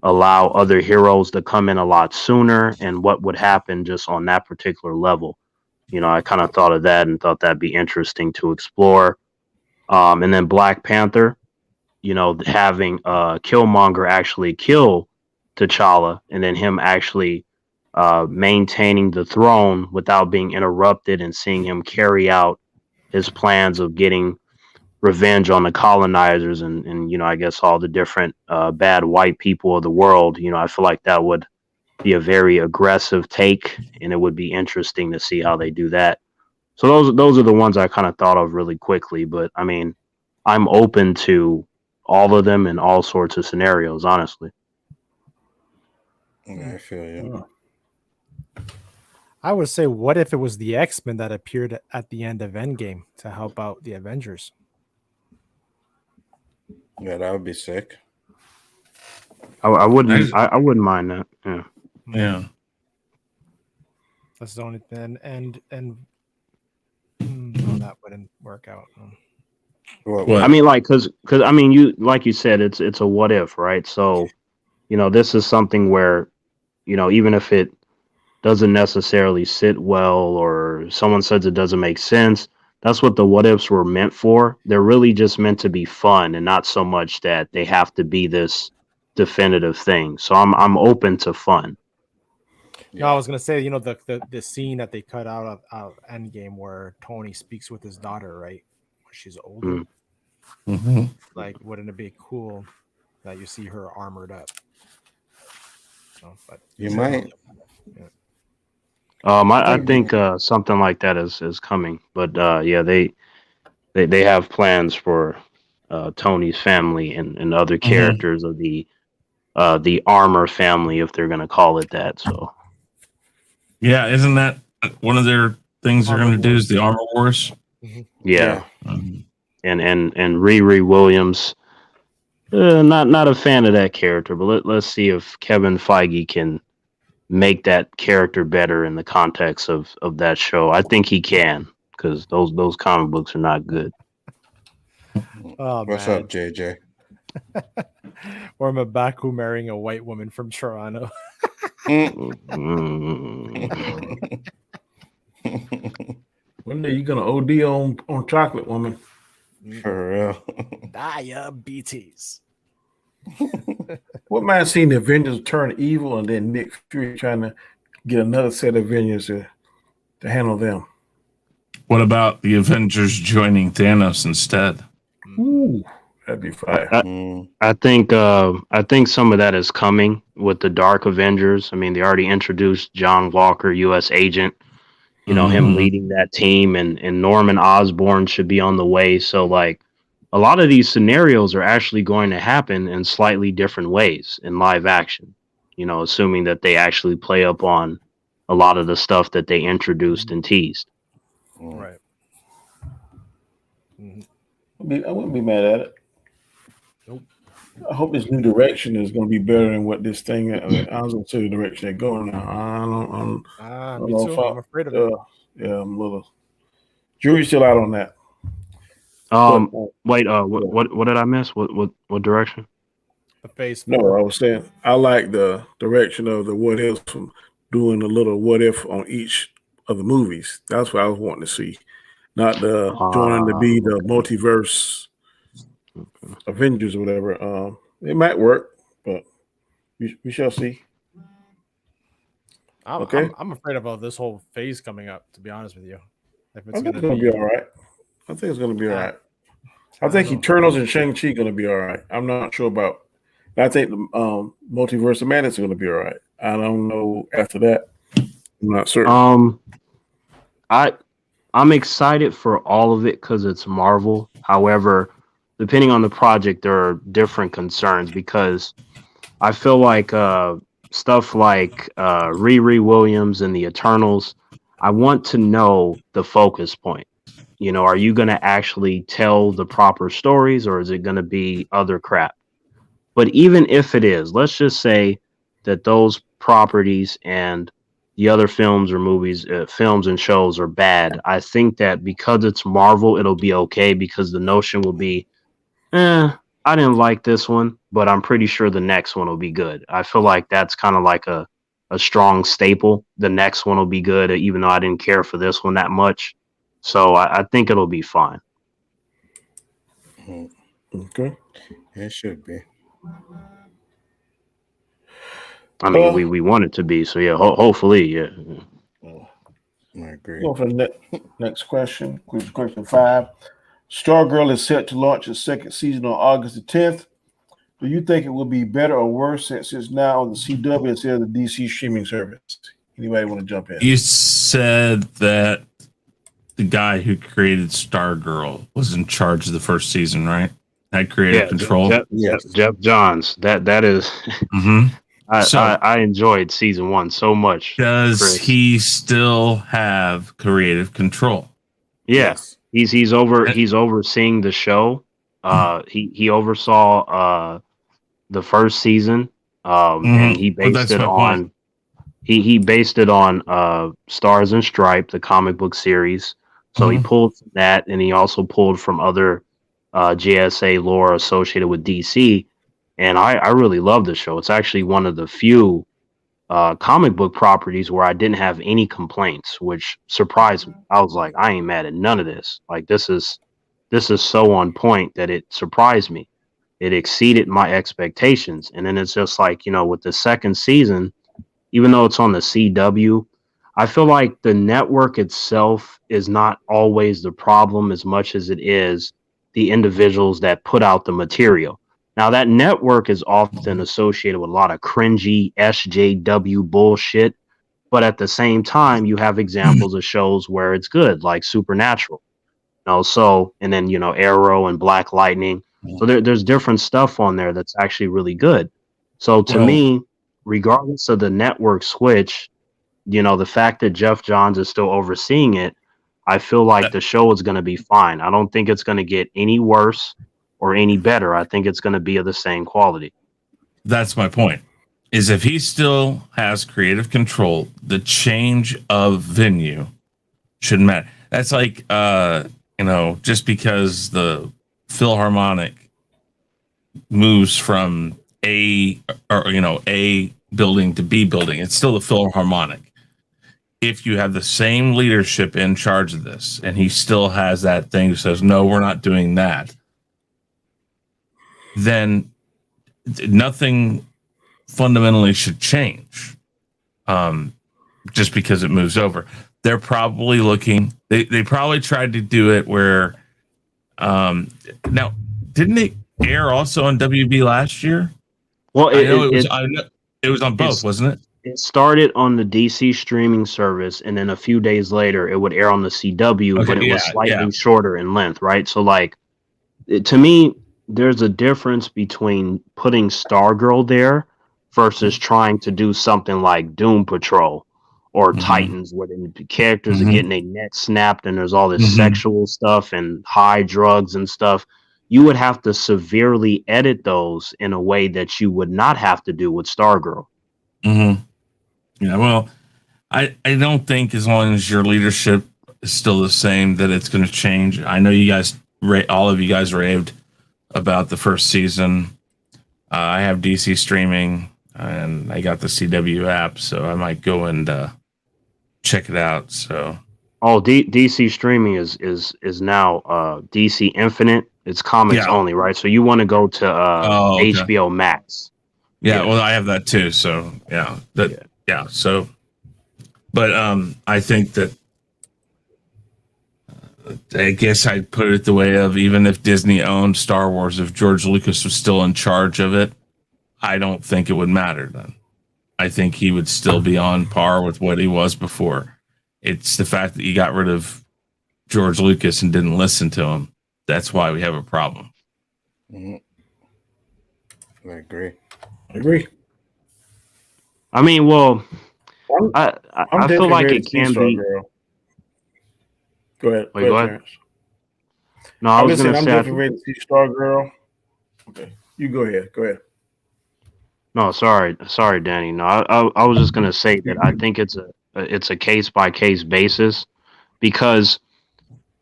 allow other heroes to come in a lot sooner, and what would happen just on that particular level. I kind of thought of that and thought that'd be interesting to explore. And then Black Panther, having Killmonger actually kill T'Challa, and then him actually maintaining the throne without being interrupted, and seeing him carry out his plans of getting revenge on the colonizers and I guess all the different bad white people of the world. I feel like that would be a very aggressive take, and it would be interesting to see how they do that. So those are the ones I kind of thought of really quickly, but I mean, I'm open to all of them in all sorts of scenarios, honestly. I feel you. I would say, what if it was the X-Men that appeared at the end of Endgame to help out the Avengers? Yeah, that would be sick. I wouldn't. I wouldn't mind that. Yeah. Yeah. That's the only thing. No, that wouldn't work out. What? I mean, like, because I mean, you like you said, it's a what if, right? So, this is something where, even if it doesn't necessarily sit well, or someone says it doesn't make sense, that's what the what ifs were meant for. They're really just meant to be fun, and not so much that they have to be this definitive thing. So I'm open to fun. No, I was gonna say, the scene that they cut out of Endgame where Tony speaks with his daughter, right? When she's older. Mm-hmm. Like, wouldn't it be cool that you see her armored up? So, but You might. Yeah. I think something like that is coming, but yeah, they have plans for Tony's family and other characters of the Armor family, if they're gonna call it that. So Yeah, isn't that one of their things they're going to do? Is the Armor Wars? yeah. Mhm. And Riri Williams, not a fan of that character, but let's see if Kevin Feige can make that character better in the context of that show. I think he can, because those comic books are not good. Oh, What's man. up, JJ? Or M'Baku marrying a white woman from Toronto. Mm. One day you're gonna OD on chocolate, woman. For real. Diabetes. What man seen the Avengers turn evil and then Nick Fury trying to get another set of Avengers to handle them? What about the Avengers joining Thanos instead? Ooh, that'd be fire. I think some of that is coming with the Dark Avengers. I mean, they already introduced John Walker, U.S. agent. Him leading that team, and Norman Osborn should be on the way. So, like, a lot of these scenarios are actually going to happen in slightly different ways in live action. Assuming that they actually play up on a lot of the stuff that they introduced and teased. Right. I wouldn't be mad at it. Nope. I hope this new direction is going to be better than what this thing. I was going to say the direction they're going now. I don't Me know too. if I'm afraid of it. Yeah, I'm a little. Jury's still out on that. Wait. What did I miss? What direction? The phase No, 4. I was saying I like the direction of the what ifs from doing a little what if on each of the movies. That's what I was wanting to see, not the joining to be the multiverse Avengers or whatever. It might work, but we shall see. I'm afraid about this whole phase coming up, to be honest with you. If it's I think it's going to be all right. I think it's going to be all right. I think Eternals and Shang-Chi going to be all right. I'm not sure about. I think the Multiverse of Madness is going to be all right. I don't know after that. I'm not certain. I'm excited for all of it because it's Marvel. However, depending on the project, there are different concerns, because I feel like stuff like Riri Williams and the Eternals, I want to know the focus point. Are you going to actually tell the proper stories, or is it going to be other crap? But even if it is, let's just say that those properties and the other films or movies, films and shows are bad. I think that because it's Marvel, it'll be okay, because the notion will be, I didn't like this one, but I'm pretty sure the next one will be good. I feel like that's kind of like a strong staple. The next one will be good, even though I didn't care for this one that much. So I think it'll be fine. Okay. It should be. I mean, we want it to be. So yeah, hopefully, yeah. I agree. Go for the next question. Question 5. Stargirl is set to launch its second season on August the 10th. Do you think it will be better or worse since it's now on the CW instead of the DC streaming service? Anybody want to jump in? You said that the guy who created Stargirl was in charge of the first season, right? Had creative control. Jeff Johns. That is. So I enjoyed season 1 so much, does Chris. he still have creative control? Yeah, Yes. he's overseeing the show. He oversaw the first season, and he But based that's it my point. on he based it on Stars and Stripe, the comic book series. So he Mhm. pulled from that, and he also pulled from other JSA lore associated with DC. And I really love the show. It's actually one of the few comic book properties where I didn't have any complaints, which surprised me. I was like, I ain't mad at none of this. Like this is so on point that it surprised me. It exceeded my expectations. And then it's just like, with the second season, even though it's on the CW, I feel like the network itself is not always the problem as much as it is the individuals that put out the material. Now, that network is often associated with a lot of cringy SJW bullshit, but at the same time, you have examples of shows where it's good, like Supernatural. So, and then, Arrow and Black Lightning. So there's different stuff on there that's actually really good. So to Well, me, regardless of the network switch, the fact that Jeff Johns is still overseeing it, I feel like that, the show is going to be fine. I don't think it's going to get any worse or any better. I think it's going to be of the same quality. that's my point. Is if he still has creative control, the change of venue shouldn't matter. That's like just because the Philharmonic moves from A building to B building, it's still the Philharmonic. If you have the same leadership in charge of this and he still has that thing that says, no, we're not doing that, then nothing fundamentally should change just because it moves over. They're probably looking, they probably tried to do it where, now, didn't they air also on WB last year? Well, I know it was on both, it's wasn't it? it started on the DC streaming service, and then a few days later, it would air on the CW, Okay, but it was yeah, slightly shorter in length, right? So, like, to me, there's a difference between putting Stargirl there versus trying to do something like Doom Patrol or Mm-hmm. Titans, where the characters are Mm-hmm. getting their necks snapped and there's all this Mm-hmm. sexual stuff and high drugs and stuff. You would have to severely edit those in a way that you would not have to do with Stargirl. Mm-hmm. Yeah, well, I don't think as long as your leadership is still the same that it's going to change. I know you guys, all of you guys raved about the first season. I have DC streaming and I got the CW app, so I might go and check it out. So, Oh, DC streaming is now DC Infinite. It's comics yeah. only, right? So you want to go to Oh, okay. HBO Max. Yeah, well, I have that too. So, yeah. So, but I think that I guess I'd put it the way of, even if Disney owned Star Wars, if George Lucas was still in charge of it, I don't think it would matter then. I think he would still be on par with what he was before. It's the fact that you got rid of George Lucas and didn't listen to him. That's why we have a problem. Mhm. I agree. I agree. I mean, well, I'm, I feel like it can be. Stargirl. Go ahead. Wait, go ahead. Terrence. No, I I'm was just saying gonna I'm say. definitely ready to see Stargirl. Okay, you go ahead. Go ahead. No, sorry, Danny. No, I was just gonna say that I think it's a case by case basis because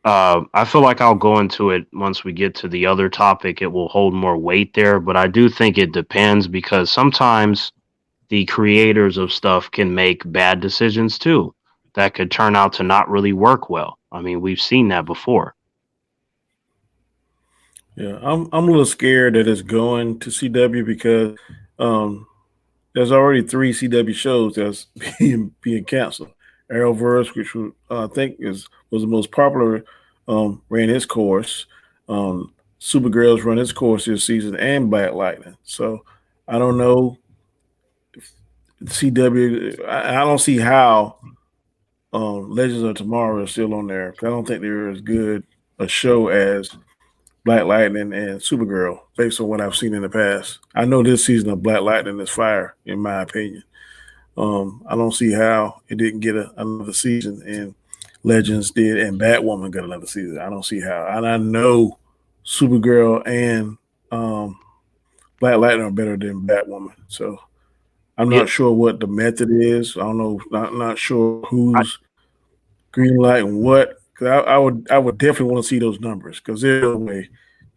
I feel like I'll go into it once we get to the other topic. It will hold more weight there, but I do think it depends because sometimes the creators of stuff can make bad decisions too that could turn out to not really work well. I mean, we've seen that before. Yeah, I'm a little scared that it's going to CW because there's already 3 CW shows that's being canceled. Arrowverse, which I think was the most popular, ran its course. Supergirl's run its course this season, and Black Lightning. So I don't know. If CW, I don't see how Legends of Tomorrow is still on there. I don't think they're as good a show as Black Lightning and Supergirl, based on what I've seen in the past. I know this season of Black Lightning is fire, in my opinion. I don't see how it didn't get another season, and Legends did, and Batwoman got another season. I don't see how. And I know Supergirl and Black Lightning are better than Batwoman. So I'm not sure what the method is. I don't know. Not sure who's green light and what. Because I would definitely want to see those numbers, because there's no way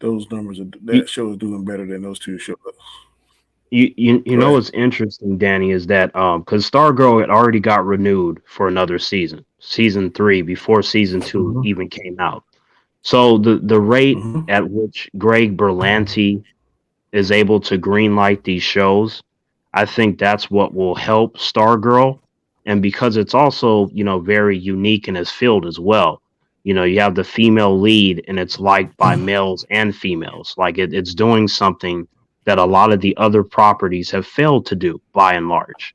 those numbers that show is doing better than those two shows. You know what's interesting, Danny, is that because Stargirl had already got renewed for another season 3, before season 2 even came out. So the rate at which Greg Berlanti is able to greenlight these shows, I think that's what will help Stargirl. And because it's also, very unique in its field as well. You have the female lead, and it's liked by males and females. Like it's doing something that a lot of the other properties have failed to do by and large.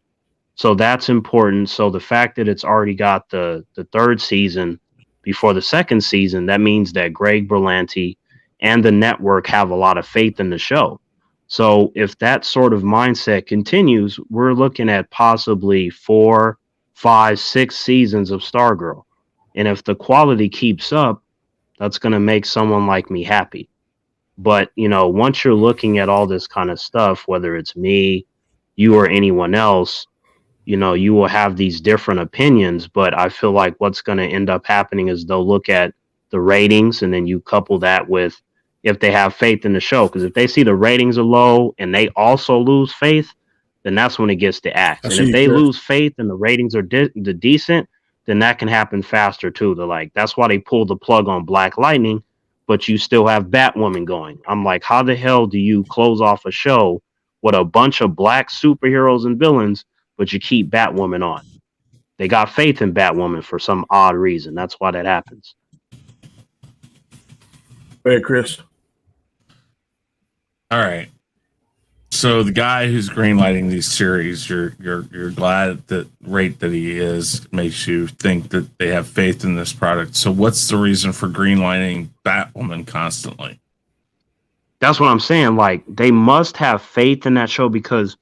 So that's important. So the fact that it's already got the third season before the second season, that means that Greg Berlanti and the network have a lot of faith in the show. So if that sort of mindset continues, we're looking at possibly 4, 5, 6 seasons of Stargirl. And if the quality keeps up, that's going to make someone like me happy. But, once you're looking at all this kind of stuff, whether it's me, you, or anyone else, you will have these different opinions. But I feel like what's going to end up happening is they'll look at the ratings, and then you couple that with if they have faith in the show. Because if they see the ratings are low and they also lose faith, then that's when it gets to act. And if they lose faith and the ratings are decent, then that can happen faster too. They're like, that's why they pulled the plug on Black Lightning, but you still have Batwoman going. I'm like, how the hell do you close off a show with a bunch of black superheroes and villains, but you keep Batwoman on? They got faith in Batwoman for some odd reason. That's why that happens. Hey, Chris. All right. So the guy who's greenlighting these series, you're glad that rate that he is makes you think that they have faith in this product. So what's the reason for greenlighting Batwoman constantly? That's what I'm saying. Like, they must have faith in that show, because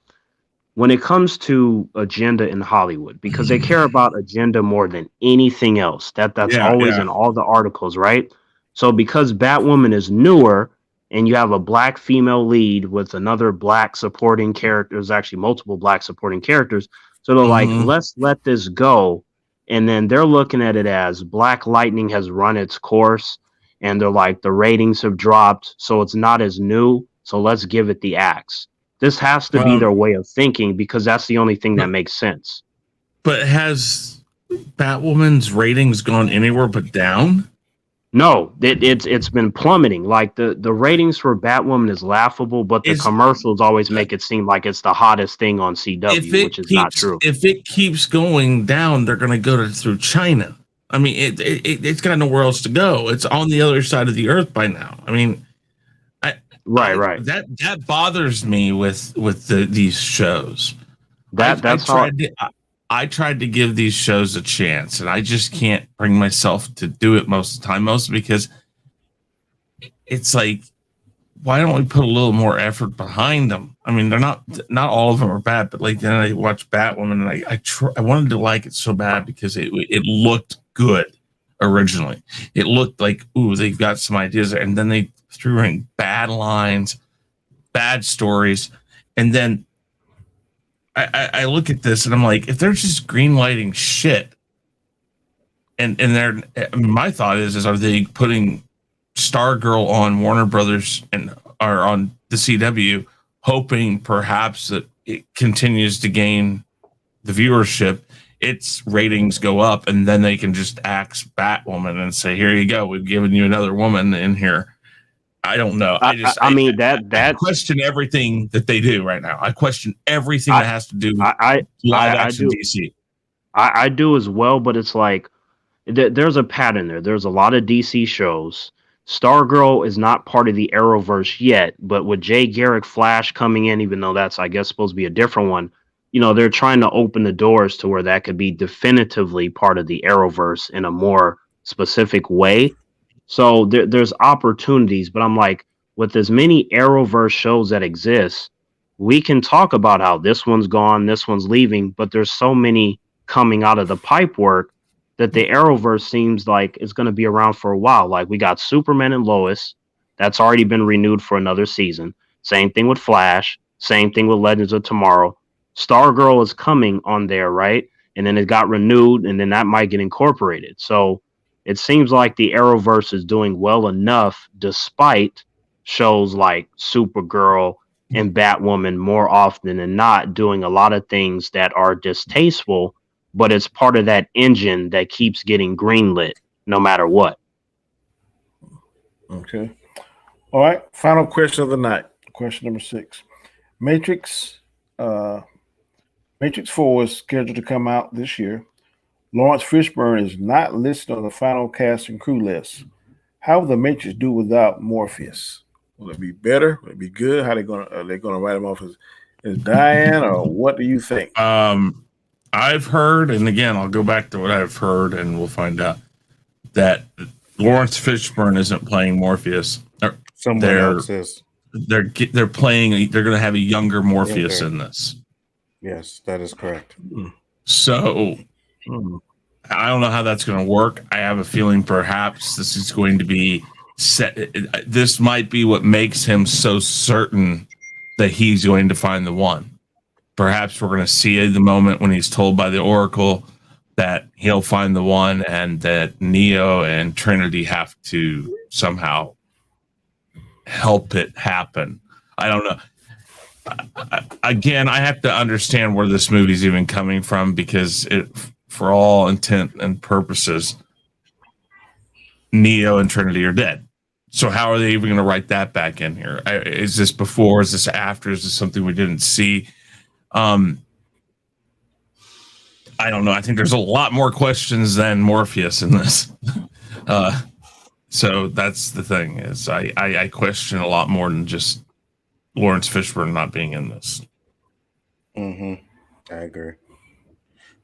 when it comes to agenda in Hollywood, because they care about agenda more than anything else. That's always in all the articles, right? So because Batwoman is newer, and you have a black female lead with another black supporting character, there's actually multiple black supporting characters. So they're like, let's let this go. And then they're looking at it as Black Lightning has run its course, and they're like, the ratings have dropped, so it's not as new. So let's give it the axe. This has to be their way of thinking, because that's the only thing that makes sense. But has Batwoman's ratings gone anywhere but down? No, it's been plummeting. Like the ratings for Batwoman is laughable, but the commercials always make it seem like it's the hottest thing on CW, which is not true. If it keeps going down, they're going to go through China. I mean, it's got nowhere else to go. It's on the other side of the earth by now. I mean, right. That bothers me with these shows. I tried to give these shows a chance, and I just can't bring myself to do it most of the time. Mostly because it's like, why don't we put a little more effort behind them? I mean, they're not all of them are bad, but like then I watched Batwoman, and I wanted to like it so bad because it looked good originally. It looked like, ooh, they've got some ideas, and then they threw in bad lines, bad stories, and then I look at this and I'm like, if they're just greenlighting shit, and my thought is are they putting Stargirl on Warner Brothers or on the CW, hoping perhaps that it continues to gain the viewership, its ratings go up, and then they can just axe Batwoman and say, here you go, we've given you another woman in here. I don't know. I question everything that they do right now. I question everything that has to do with live action DC. I do as well, but it's like there's a pattern there. There's a lot of DC shows. Stargirl is not part of the Arrowverse yet, but with Jay Garrick Flash coming in, even though that's, I guess, supposed to be a different one, they're trying to open the doors to where that could be definitively part of the Arrowverse in a more specific way. So there's opportunities, but I'm like, with as many Arrowverse shows that exist, we can talk about how this one's gone, this one's leaving, but there's so many coming out of the pipe work that the Arrowverse seems like it's going to be around for a while. Like we got Superman and Lois, that's already been renewed for another season. Same thing with Flash. Same thing with Legends of Tomorrow. Stargirl is coming on there, right? And then it got renewed, and then that might get incorporated. So it seems like the Arrowverse is doing well enough, despite shows like Supergirl and Batwoman more often than not doing a lot of things that are distasteful, but it's part of that engine that keeps getting greenlit no matter what. Okay. All right. Final question of the night. Question number 6. Matrix 4 is scheduled to come out this year. Lawrence Fishburne is not listed on the final cast and crew list. How will the Matrix do without Morpheus? Will it be better? Will it be good? Are they gonna write him off as dying, or what do you think? I've heard, and again, I'll go back to what I've heard, and we'll find out that Lawrence Fishburne isn't playing Morpheus. Someone else is. They're playing. They're going to have a younger Morpheus in this. Yes, that is correct. So I don't know how that's going to work. I have a feeling perhaps this is going to be set. This might be what makes him so certain that he's going to find the one. Perhaps we're going to see the moment when he's told by the Oracle that he'll find the one, and that Neo and Trinity have to somehow help it happen. I don't know. Again, I have to understand where this movie's even coming from, because for all intent and purposes, Neo and Trinity are dead. So how are they even going to write that back in here? Is this before? Is this after? Is this something we didn't see? I don't know. I think there's a lot more questions than Morpheus in this. So that's the thing, is I question a lot more than just Lawrence Fishburne not being in this. I agree.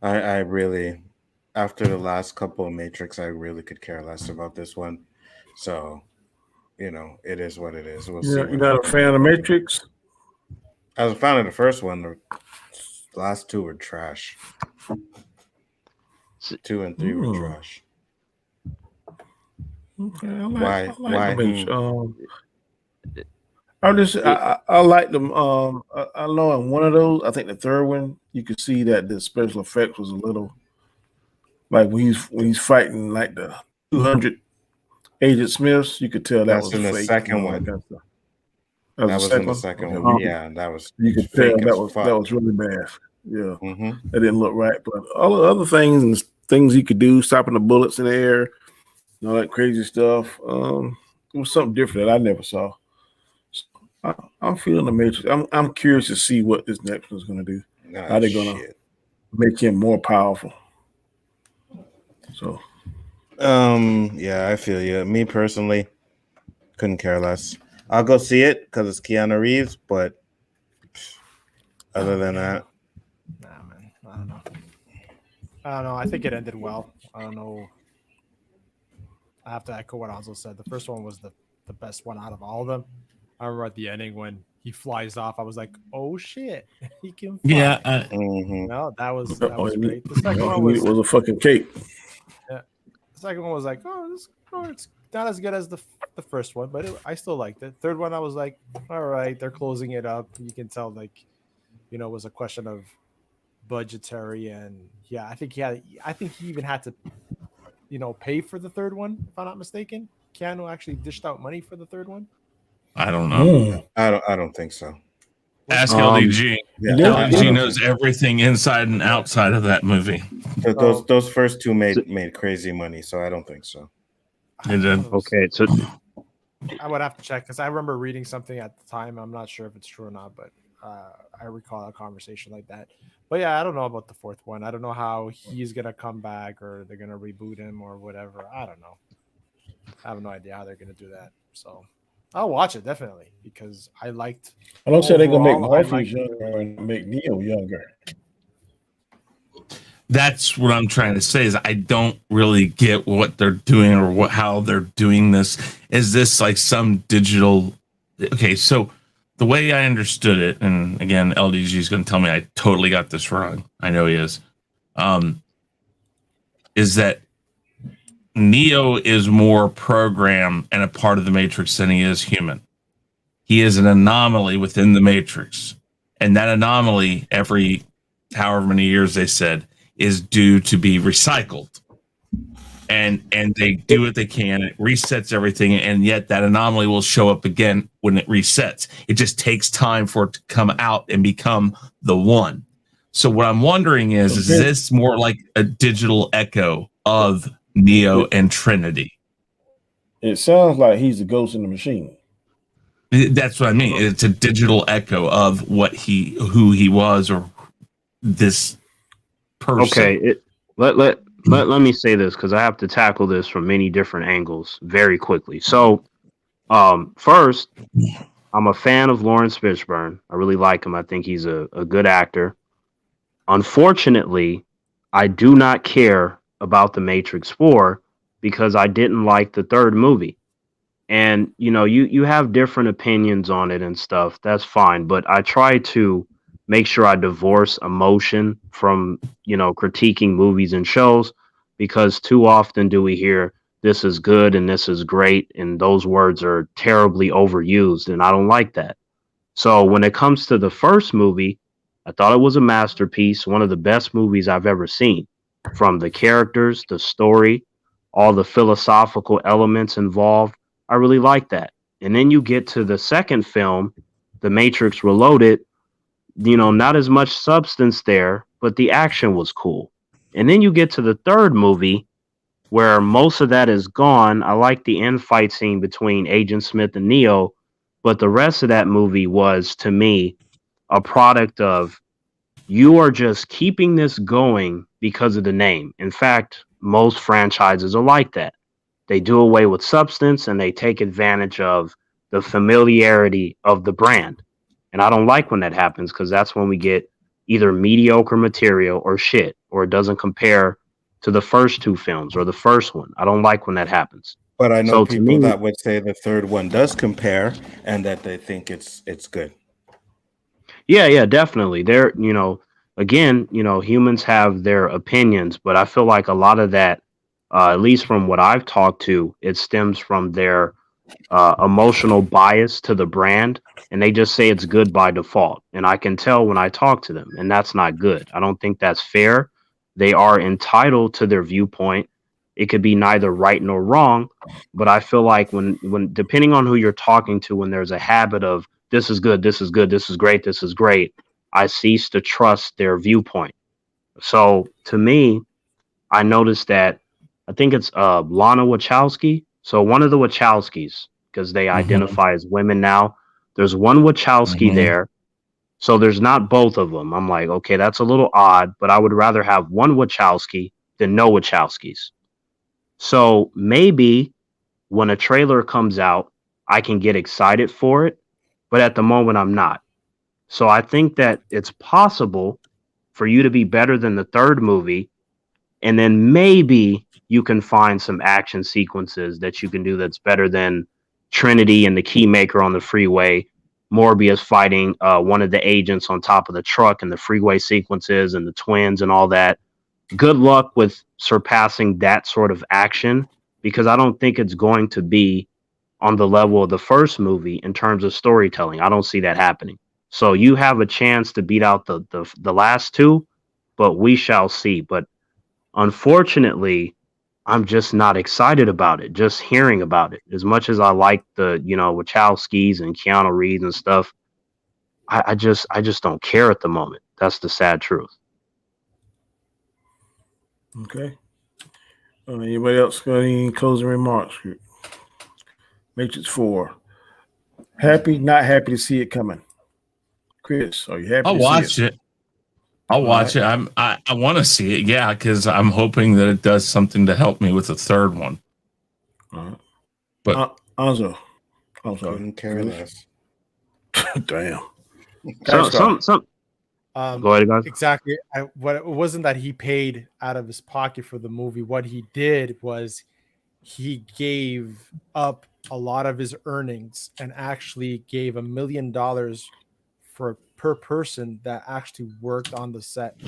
I really, after the last couple of Matrix, I really could care less about this one. So, it is what it is. We'll see. You're not a fan of Matrix? I was a fan of the first one. The last two were trash. 2 and 3 were trash. Okay, I like them. I know in one of those, I think the third one, you could see that the special effects was a little like when he's fighting like the 200 Agent Smiths, you could tell that was in the fake, second one. That was in the second one. Yeah, that was. You could tell that was really bad. Yeah, that didn't look right. But all the other things and things he could do, stopping the bullets in the air, all that crazy stuff. It was something different that I never saw. So I'm feeling the Matrix. I'm curious to see what this next one's going to do. How they're going to make him more powerful. So, yeah, I feel you. Me personally, couldn't care less. I'll go see it because it's Keanu Reeves, but other than that, nah, man, I don't know. I think it ended well. I don't know. I have to echo what Anzo said. The first one was the best one out of all of them. I remember at the ending when he flies off, I was like, "Oh shit, he can fly." Yeah. No, that was great. The second one was a fucking cape. Yeah. The second one was like, it's not as good as the first one, but I still liked it. Third one, I was like, all right, they're closing it up. You can tell, like, it was a question of budgetary, and yeah, I think he even had to, pay for the third one, if I'm not mistaken. Keanu actually dished out money for the third one. I don't know. I don't think so. Ask LDG. Yeah, LDG knows everything inside and outside of that movie. Those first two made crazy money, so I don't think so. It did. Okay, so I would have to check because I remember reading something at the time. I'm not sure if it's true or not, but I recall a conversation like that. But yeah, I don't know about the fourth one. I don't know how he's gonna come back, or they're gonna reboot him, or whatever. I don't know. I have no idea how they're gonna do that. So I'll watch it definitely because I liked. I don't say they're gonna make Morpheus younger and make Neo younger. That's what I'm trying to say is I don't really get what they're doing or how they're doing this. Is this like some digital? Okay, so the way I understood it, and again, LDG is going to tell me I totally got this wrong. I know he is that Neo is more program and a part of the Matrix than he is human. He is an anomaly within the Matrix, and that anomaly, every however many years they said, is due to be recycled. And they do what they can. It resets everything, and yet that anomaly will show up again when it resets. It just takes time for it to come out and become the one. So what I'm wondering is this more like a digital echo of Neo and Trinity? It sounds like he's the ghost in the machine. That's what I mean. It's a digital echo of who he was, or this person. Okay, let me say this because I have to tackle this from many different angles very quickly. So, first, I'm a fan of Lawrence Fishburne. I really like him. I think he's a good actor. Unfortunately, I do not care about The Matrix 4 because I didn't like the third movie. And you have different opinions on it and stuff. That's fine, but I try to make sure I divorce emotion from critiquing movies and shows, because too often do we hear this is good and this is great, and those words are terribly overused, and I don't like that. So when it comes to the first movie, I thought it was a masterpiece, one of the best movies I've ever seen. From the characters, the story, all the philosophical elements involved, I really like that. And then you get to the second film, The Matrix Reloaded, not as much substance there, but the action was cool. And then you get to the third movie where most of that is gone. I like the end fight scene between Agent Smith and Neo, but the rest of that movie was, to me, a product of you are just keeping this going because of the name. In fact, most franchises are like that. They do away with substance and they take advantage of the familiarity of the brand. And I don't like when that happens, because that's when we get either mediocre material or shit, or it doesn't compare to the first two films or the first one. I don't like when that happens. But I know So to people me, that would say the third one does compare and that they think it's good. yeah, definitely. Again, humans have their opinions, but I feel like a lot of that, at least from what I've talked to, it stems from their emotional bias to the brand, and they just say it's good by default. And I can tell when I talk to them, and that's not good. I don't think that's fair. They are entitled to their viewpoint. It could be neither right nor wrong, but I feel like when depending on who you're talking to, when there's a habit of this is good, this is good, this is great, this is great, I cease to trust their viewpoint. So to me, I noticed that I think it's Lana Wachowski. So one of the Wachowskis, because they identify as women now. There's one Wachowski there. So there's not both of them. I'm like, okay, that's a little odd, but I would rather have one Wachowski than no Wachowskis. So maybe when a trailer comes out, I can get excited for it, but at the moment I'm not. So I think that it's possible for you to be better than the third movie, and then maybe you can find some action sequences that you can do that's better than Trinity and the Keymaker on the freeway, Morbius fighting one of the agents on top of the truck, and the freeway sequences and the twins and all that. Good luck with surpassing that sort of action, because I don't think it's going to be on the level of the first movie in terms of storytelling. I don't see that happening. So you have a chance to beat out the last two, but we shall see. But unfortunately, I'm just not excited about it. Just hearing about it, as much as I like the Wachowskis and Keanu Reeves and stuff, I just don't care at the moment. That's the sad truth. Okay. Anybody else got any closing remarks? Matrix 4. Happy, not happy to see it coming. Chris, are you happy I'll to watch see it? it. I'll watch it. I want to see it, yeah, because I'm hoping that it does something to help me with the third one. But Anzo, I'm sorry. Couldn't care less. Damn. Go ahead, guys. Exactly. What it wasn't that he paid out of his pocket for the movie. What he did was he gave up a lot of his earnings and actually gave $1 million for per person that actually worked on the set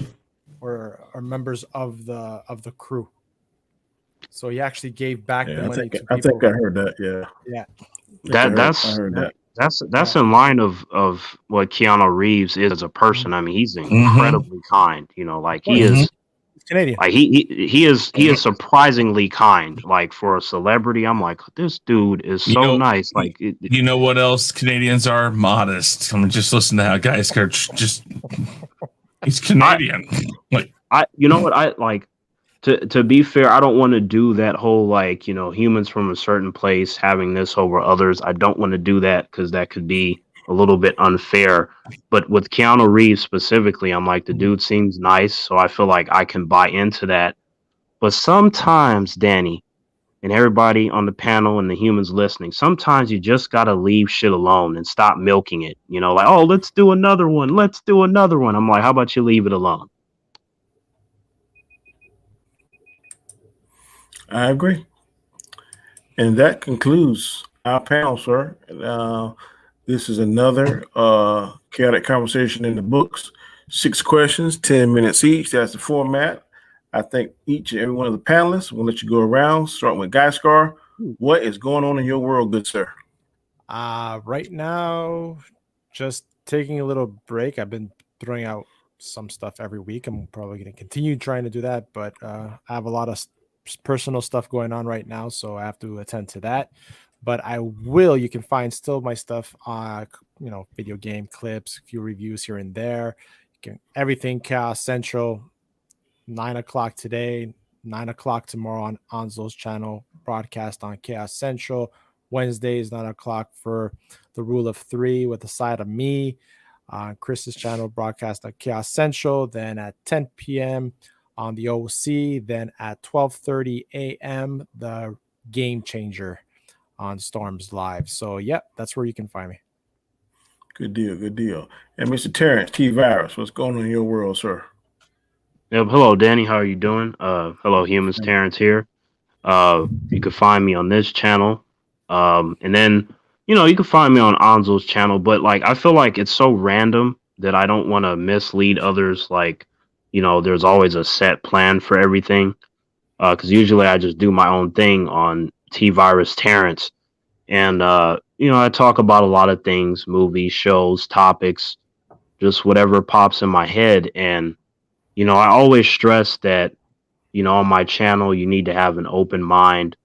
or members of the crew. So he actually gave back the money to I people. think I heard that. Yeah. Yeah. I That's heard that. that's in line of what Keanu Reeves is as a person. I mean, he's incredibly kind. You know, like he is Canadian. like he is surprisingly kind. Like for a celebrity, I'm like, this dude is so nice. Like you know what else Canadians are? Modest. I mean, just listen to how guys are just he's Canadian. You know what I like. To be fair, I don't want to do that whole like, you know, humans from a certain place having this over others. I don't want to do that because that could be a little bit unfair. But with Keanu Reeves specifically, I'm like, the dude seems nice, so I feel like I can buy into that. But sometimes, Danny, and everybody on the panel and the humans listening, sometimes you just gotta leave shit alone and stop milking it. You know, like, oh, let's do another one. Let's do another one. I'm like, how about you leave it alone? I agree. And that concludes our panel, sir. This is another chaotic conversation in the books. 6 questions, 10 minutes each. That's the format. I think each and every one of the panelists, we'll let you go around, starting with Guy Scar. What is going on in your world, good sir? Right now, just taking a little break. I've been throwing out some stuff every week. I'm probably going to continue trying to do that, but I have a lot of personal stuff going on right now, so I have to attend to that. But you can find still my stuff on, video game clips, a few reviews here and there. Everything Chaos Central, 9 o'clock today, 9 o'clock tomorrow on Anzo's channel, broadcast on Chaos Central. Wednesdays, 9 o'clock for the Rule of 3 with a side of me. Chris's channel, broadcast on Chaos Central. Then at 10 p.m. on the OC. Then at 12:30 a.m., the Game Changer on Storms Live. So, that's where you can find me. Good deal. And Mr. Terrence T. Virus, what's going on in your world, sir? Yep. Hello, Danny. How are you doing? Hello, humans. Terrence here. You can find me on this channel. And then, you can find me on Anzo's channel. But, I feel like it's so random that I don't want to mislead others. There's always a set plan for everything. Because usually I just do my own thing on T Virus Terrence. And, I talk about a lot of things, movies, shows, topics, just whatever pops in my head. And, I always stress that, on my channel, you need to have an open mind.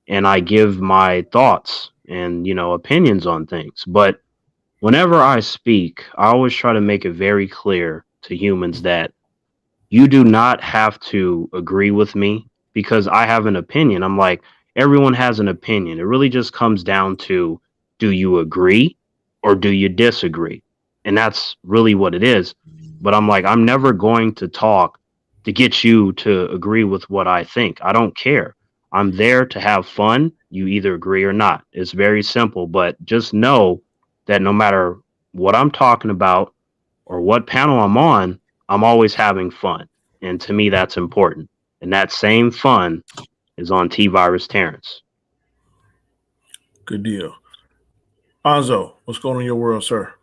And I give my thoughts and, opinions on things. But whenever I speak, I always try to make it very clear to humans that you do not have to agree with me because I have an opinion. I'm like, everyone has an opinion. It really just comes down to, do you agree or do you disagree? And that's really what it is. But I'm like, I'm never going to talk to get you to agree with what I think. I don't care. I'm there to have fun. You either agree or not. It's very simple, but just know that no matter what I'm talking about or what panel I'm on, I'm always having fun. And to me, that's important. And that same fun is on T Virus Terrence. Good deal. Anzo, what's going on in your world, sir?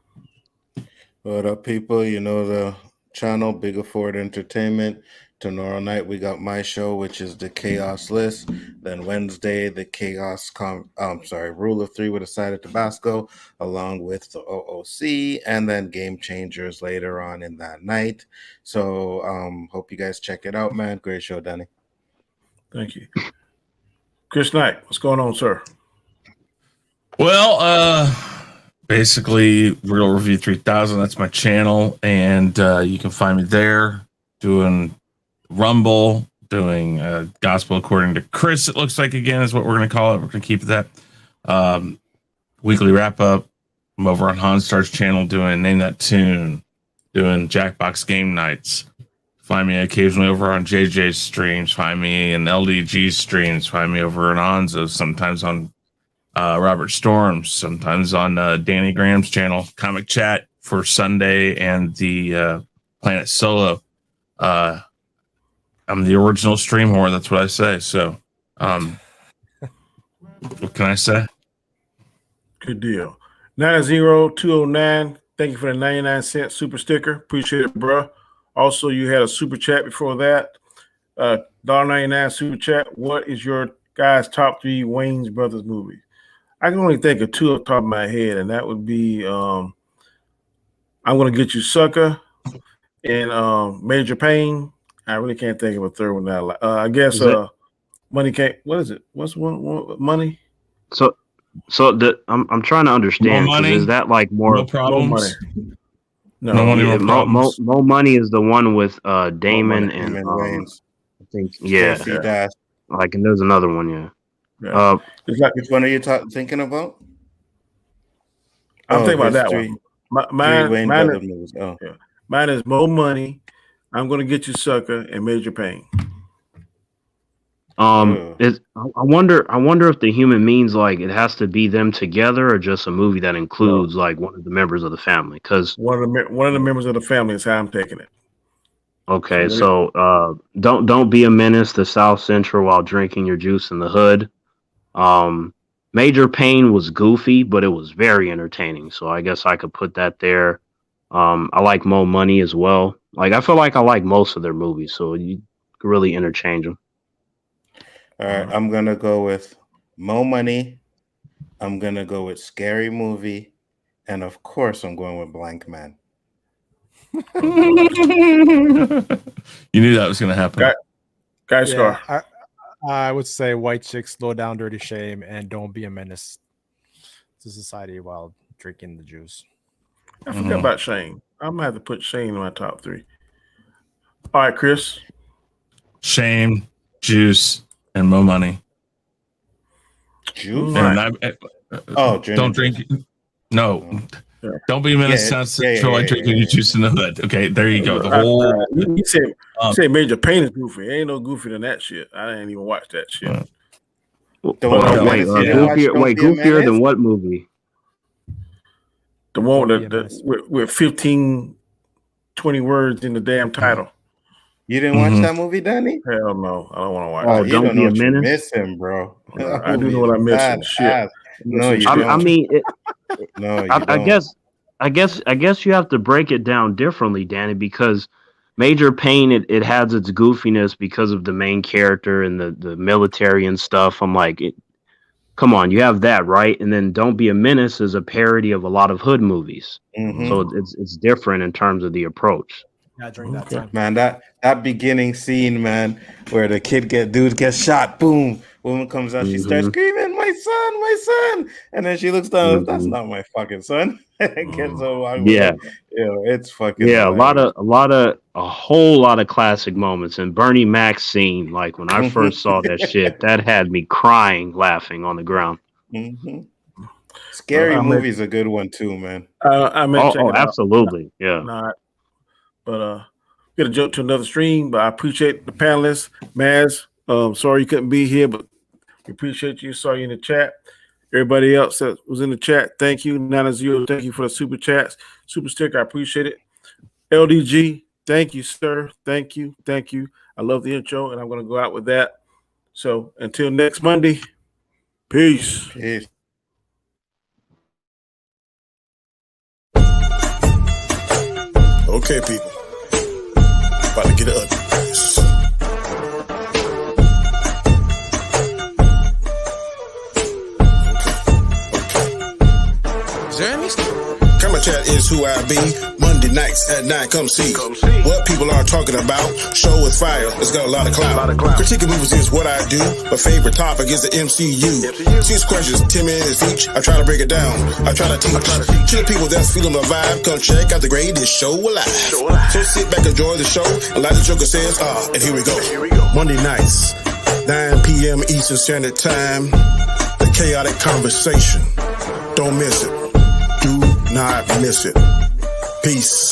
What up, people? The channel, Bigger Ford Entertainment. Tomorrow night, we got my show, which is the Chaos List. Then Wednesday, the Rule of 3 with a side of Tabasco, along with the OOC, and then Game Changers later on in that night. So, hope you guys check it out, man. Great show, Danny. Thank you. Chris Knight, what's going on, sir? Well, basically, Real Review 3000, that's my channel, and you can find me there doing Rumble, doing Gospel According to Chris, it looks like, again, is what we're going to call it. We're going to keep that. Weekly wrap-up. I'm over on Hanstar's channel doing Name That Tune, doing Jackbox Game Nights. Find me occasionally over on JJ's streams. Find me in LDG streams. Find me over in Anzo, sometimes on Robert Storms, sometimes on Danny Graham's channel, Comic Chat for Sunday, and the Planet Solo. I'm the original stream whore. That's what I say. So, what can I say? Good deal. 90209. Thank you for the 99-cent super sticker. Appreciate it, bro. Also, you had a super chat before that. $1.99 super chat. What is your guys' top 3 Wayne's Brothers movies? I can only think of 2 off the top of my head, and that would be I'm Gonna Get You Sucker and Major Payne. I really can't think of a third one now. I guess Money Can't. What is it? What's one Money? So I'm trying to understand. Mo Money? Is that like more? No problems. No, No Money, Yeah, No Problems. Mo Money is the one with Damon Money. and Wayans. I think yeah. Casey Dash. Like, and there's another one, yeah. Yeah. It's like, Which one are you thinking about? I'm thinking about there's that three, one. three Mine, Wayne mine, Brother is, movies. Oh, mine is Mo Money, I'm Gonna Get You Sucker, and Major Payne. Ew. I wonder if the human means like it has to be them together or just a movie that includes like one of the members of the family. Because One of the members of the family is how I'm taking it. okay, so don't be a menace to South Central while drinking your juice in the hood. Major Payne was goofy, but it was very entertaining. So I guess I could put that there. I like Mo Money as well. Like, I feel like I like most of their movies, so you can really interchange them. All right, I'm gonna go with Mo Money. I'm gonna go with Scary Movie, and of course, I'm going with Blank Man. You knew that was going to happen. Guy Scar. I would say White Chicks, Slow Down, Dirty Shame, and Don't Be a Menace to Society while drinking the juice. I forgot about Shane. I'm gonna have to put Shane in my top 3. All right, Chris. Shame, Juice, and Mo Money. Juice? Don't drink. No. Yeah. Don't be a menace. Drinking your juice in the hood. Okay, there you go. The whole. You say Major Payne is goofy. Ain't no goofy than that shit. I didn't even watch that shit. Goofier than what movie? The one with 15, 20 words in the damn title. You didn't watch that movie, Danny? Hell no, I don't want to watch Oh, it. Don't Be a Menace. Missing, bro. I do know what I'm missing. Shit. No, you I don't. mean, No, you I don't. guess you have to break it down differently, Danny, because Major Payne it has its goofiness because of the main character and the military and stuff. I'm like, come on, you have that, right? And then Don't Be a Menace is a parody of a lot of hood movies, so it's different in terms of the approach. Yeah, during that time, Man, that beginning scene, man, where the dude gets shot, boom, woman comes out, she starts screaming, my son, and then she looks down, that's not my fucking son. Gets so it's fucking hilarious. a whole lot of classic moments. And Bernie Mac's scene, like when I first saw that shit, that had me crying, laughing on the ground. Scary Movie's a good one too, man. I meant absolutely, yeah. Not, but gonna jump to another stream. But I appreciate the panelists, Maz. Sorry you couldn't be here, but we appreciate you. Saw you in the chat. Everybody else that was in the chat, thank you. 9-0, thank you for the super chats, super sticker. I appreciate it. LDG, thank you, sir. Thank you. I love the intro, and I'm gonna go out with that. So until next Monday, peace. Peace. Okay, people. About to get it ugly. Camera chat is who I be. Monday nights at 9, come see what people are talking about. Show with fire, it's got a lot of clout. Critiquing movies is what I do. My favorite topic is the MCU. 6 questions, 10 minutes each. I try to break it down. I try to teach. To the people that's feeling the vibe, come check out the greatest show alive. So sit back, enjoy the show, and like the Joker says, and here we go. Monday nights, 9 p.m. Eastern Standard Time. The Khaotic Conversation. Don't miss it. Do not miss it. Peace.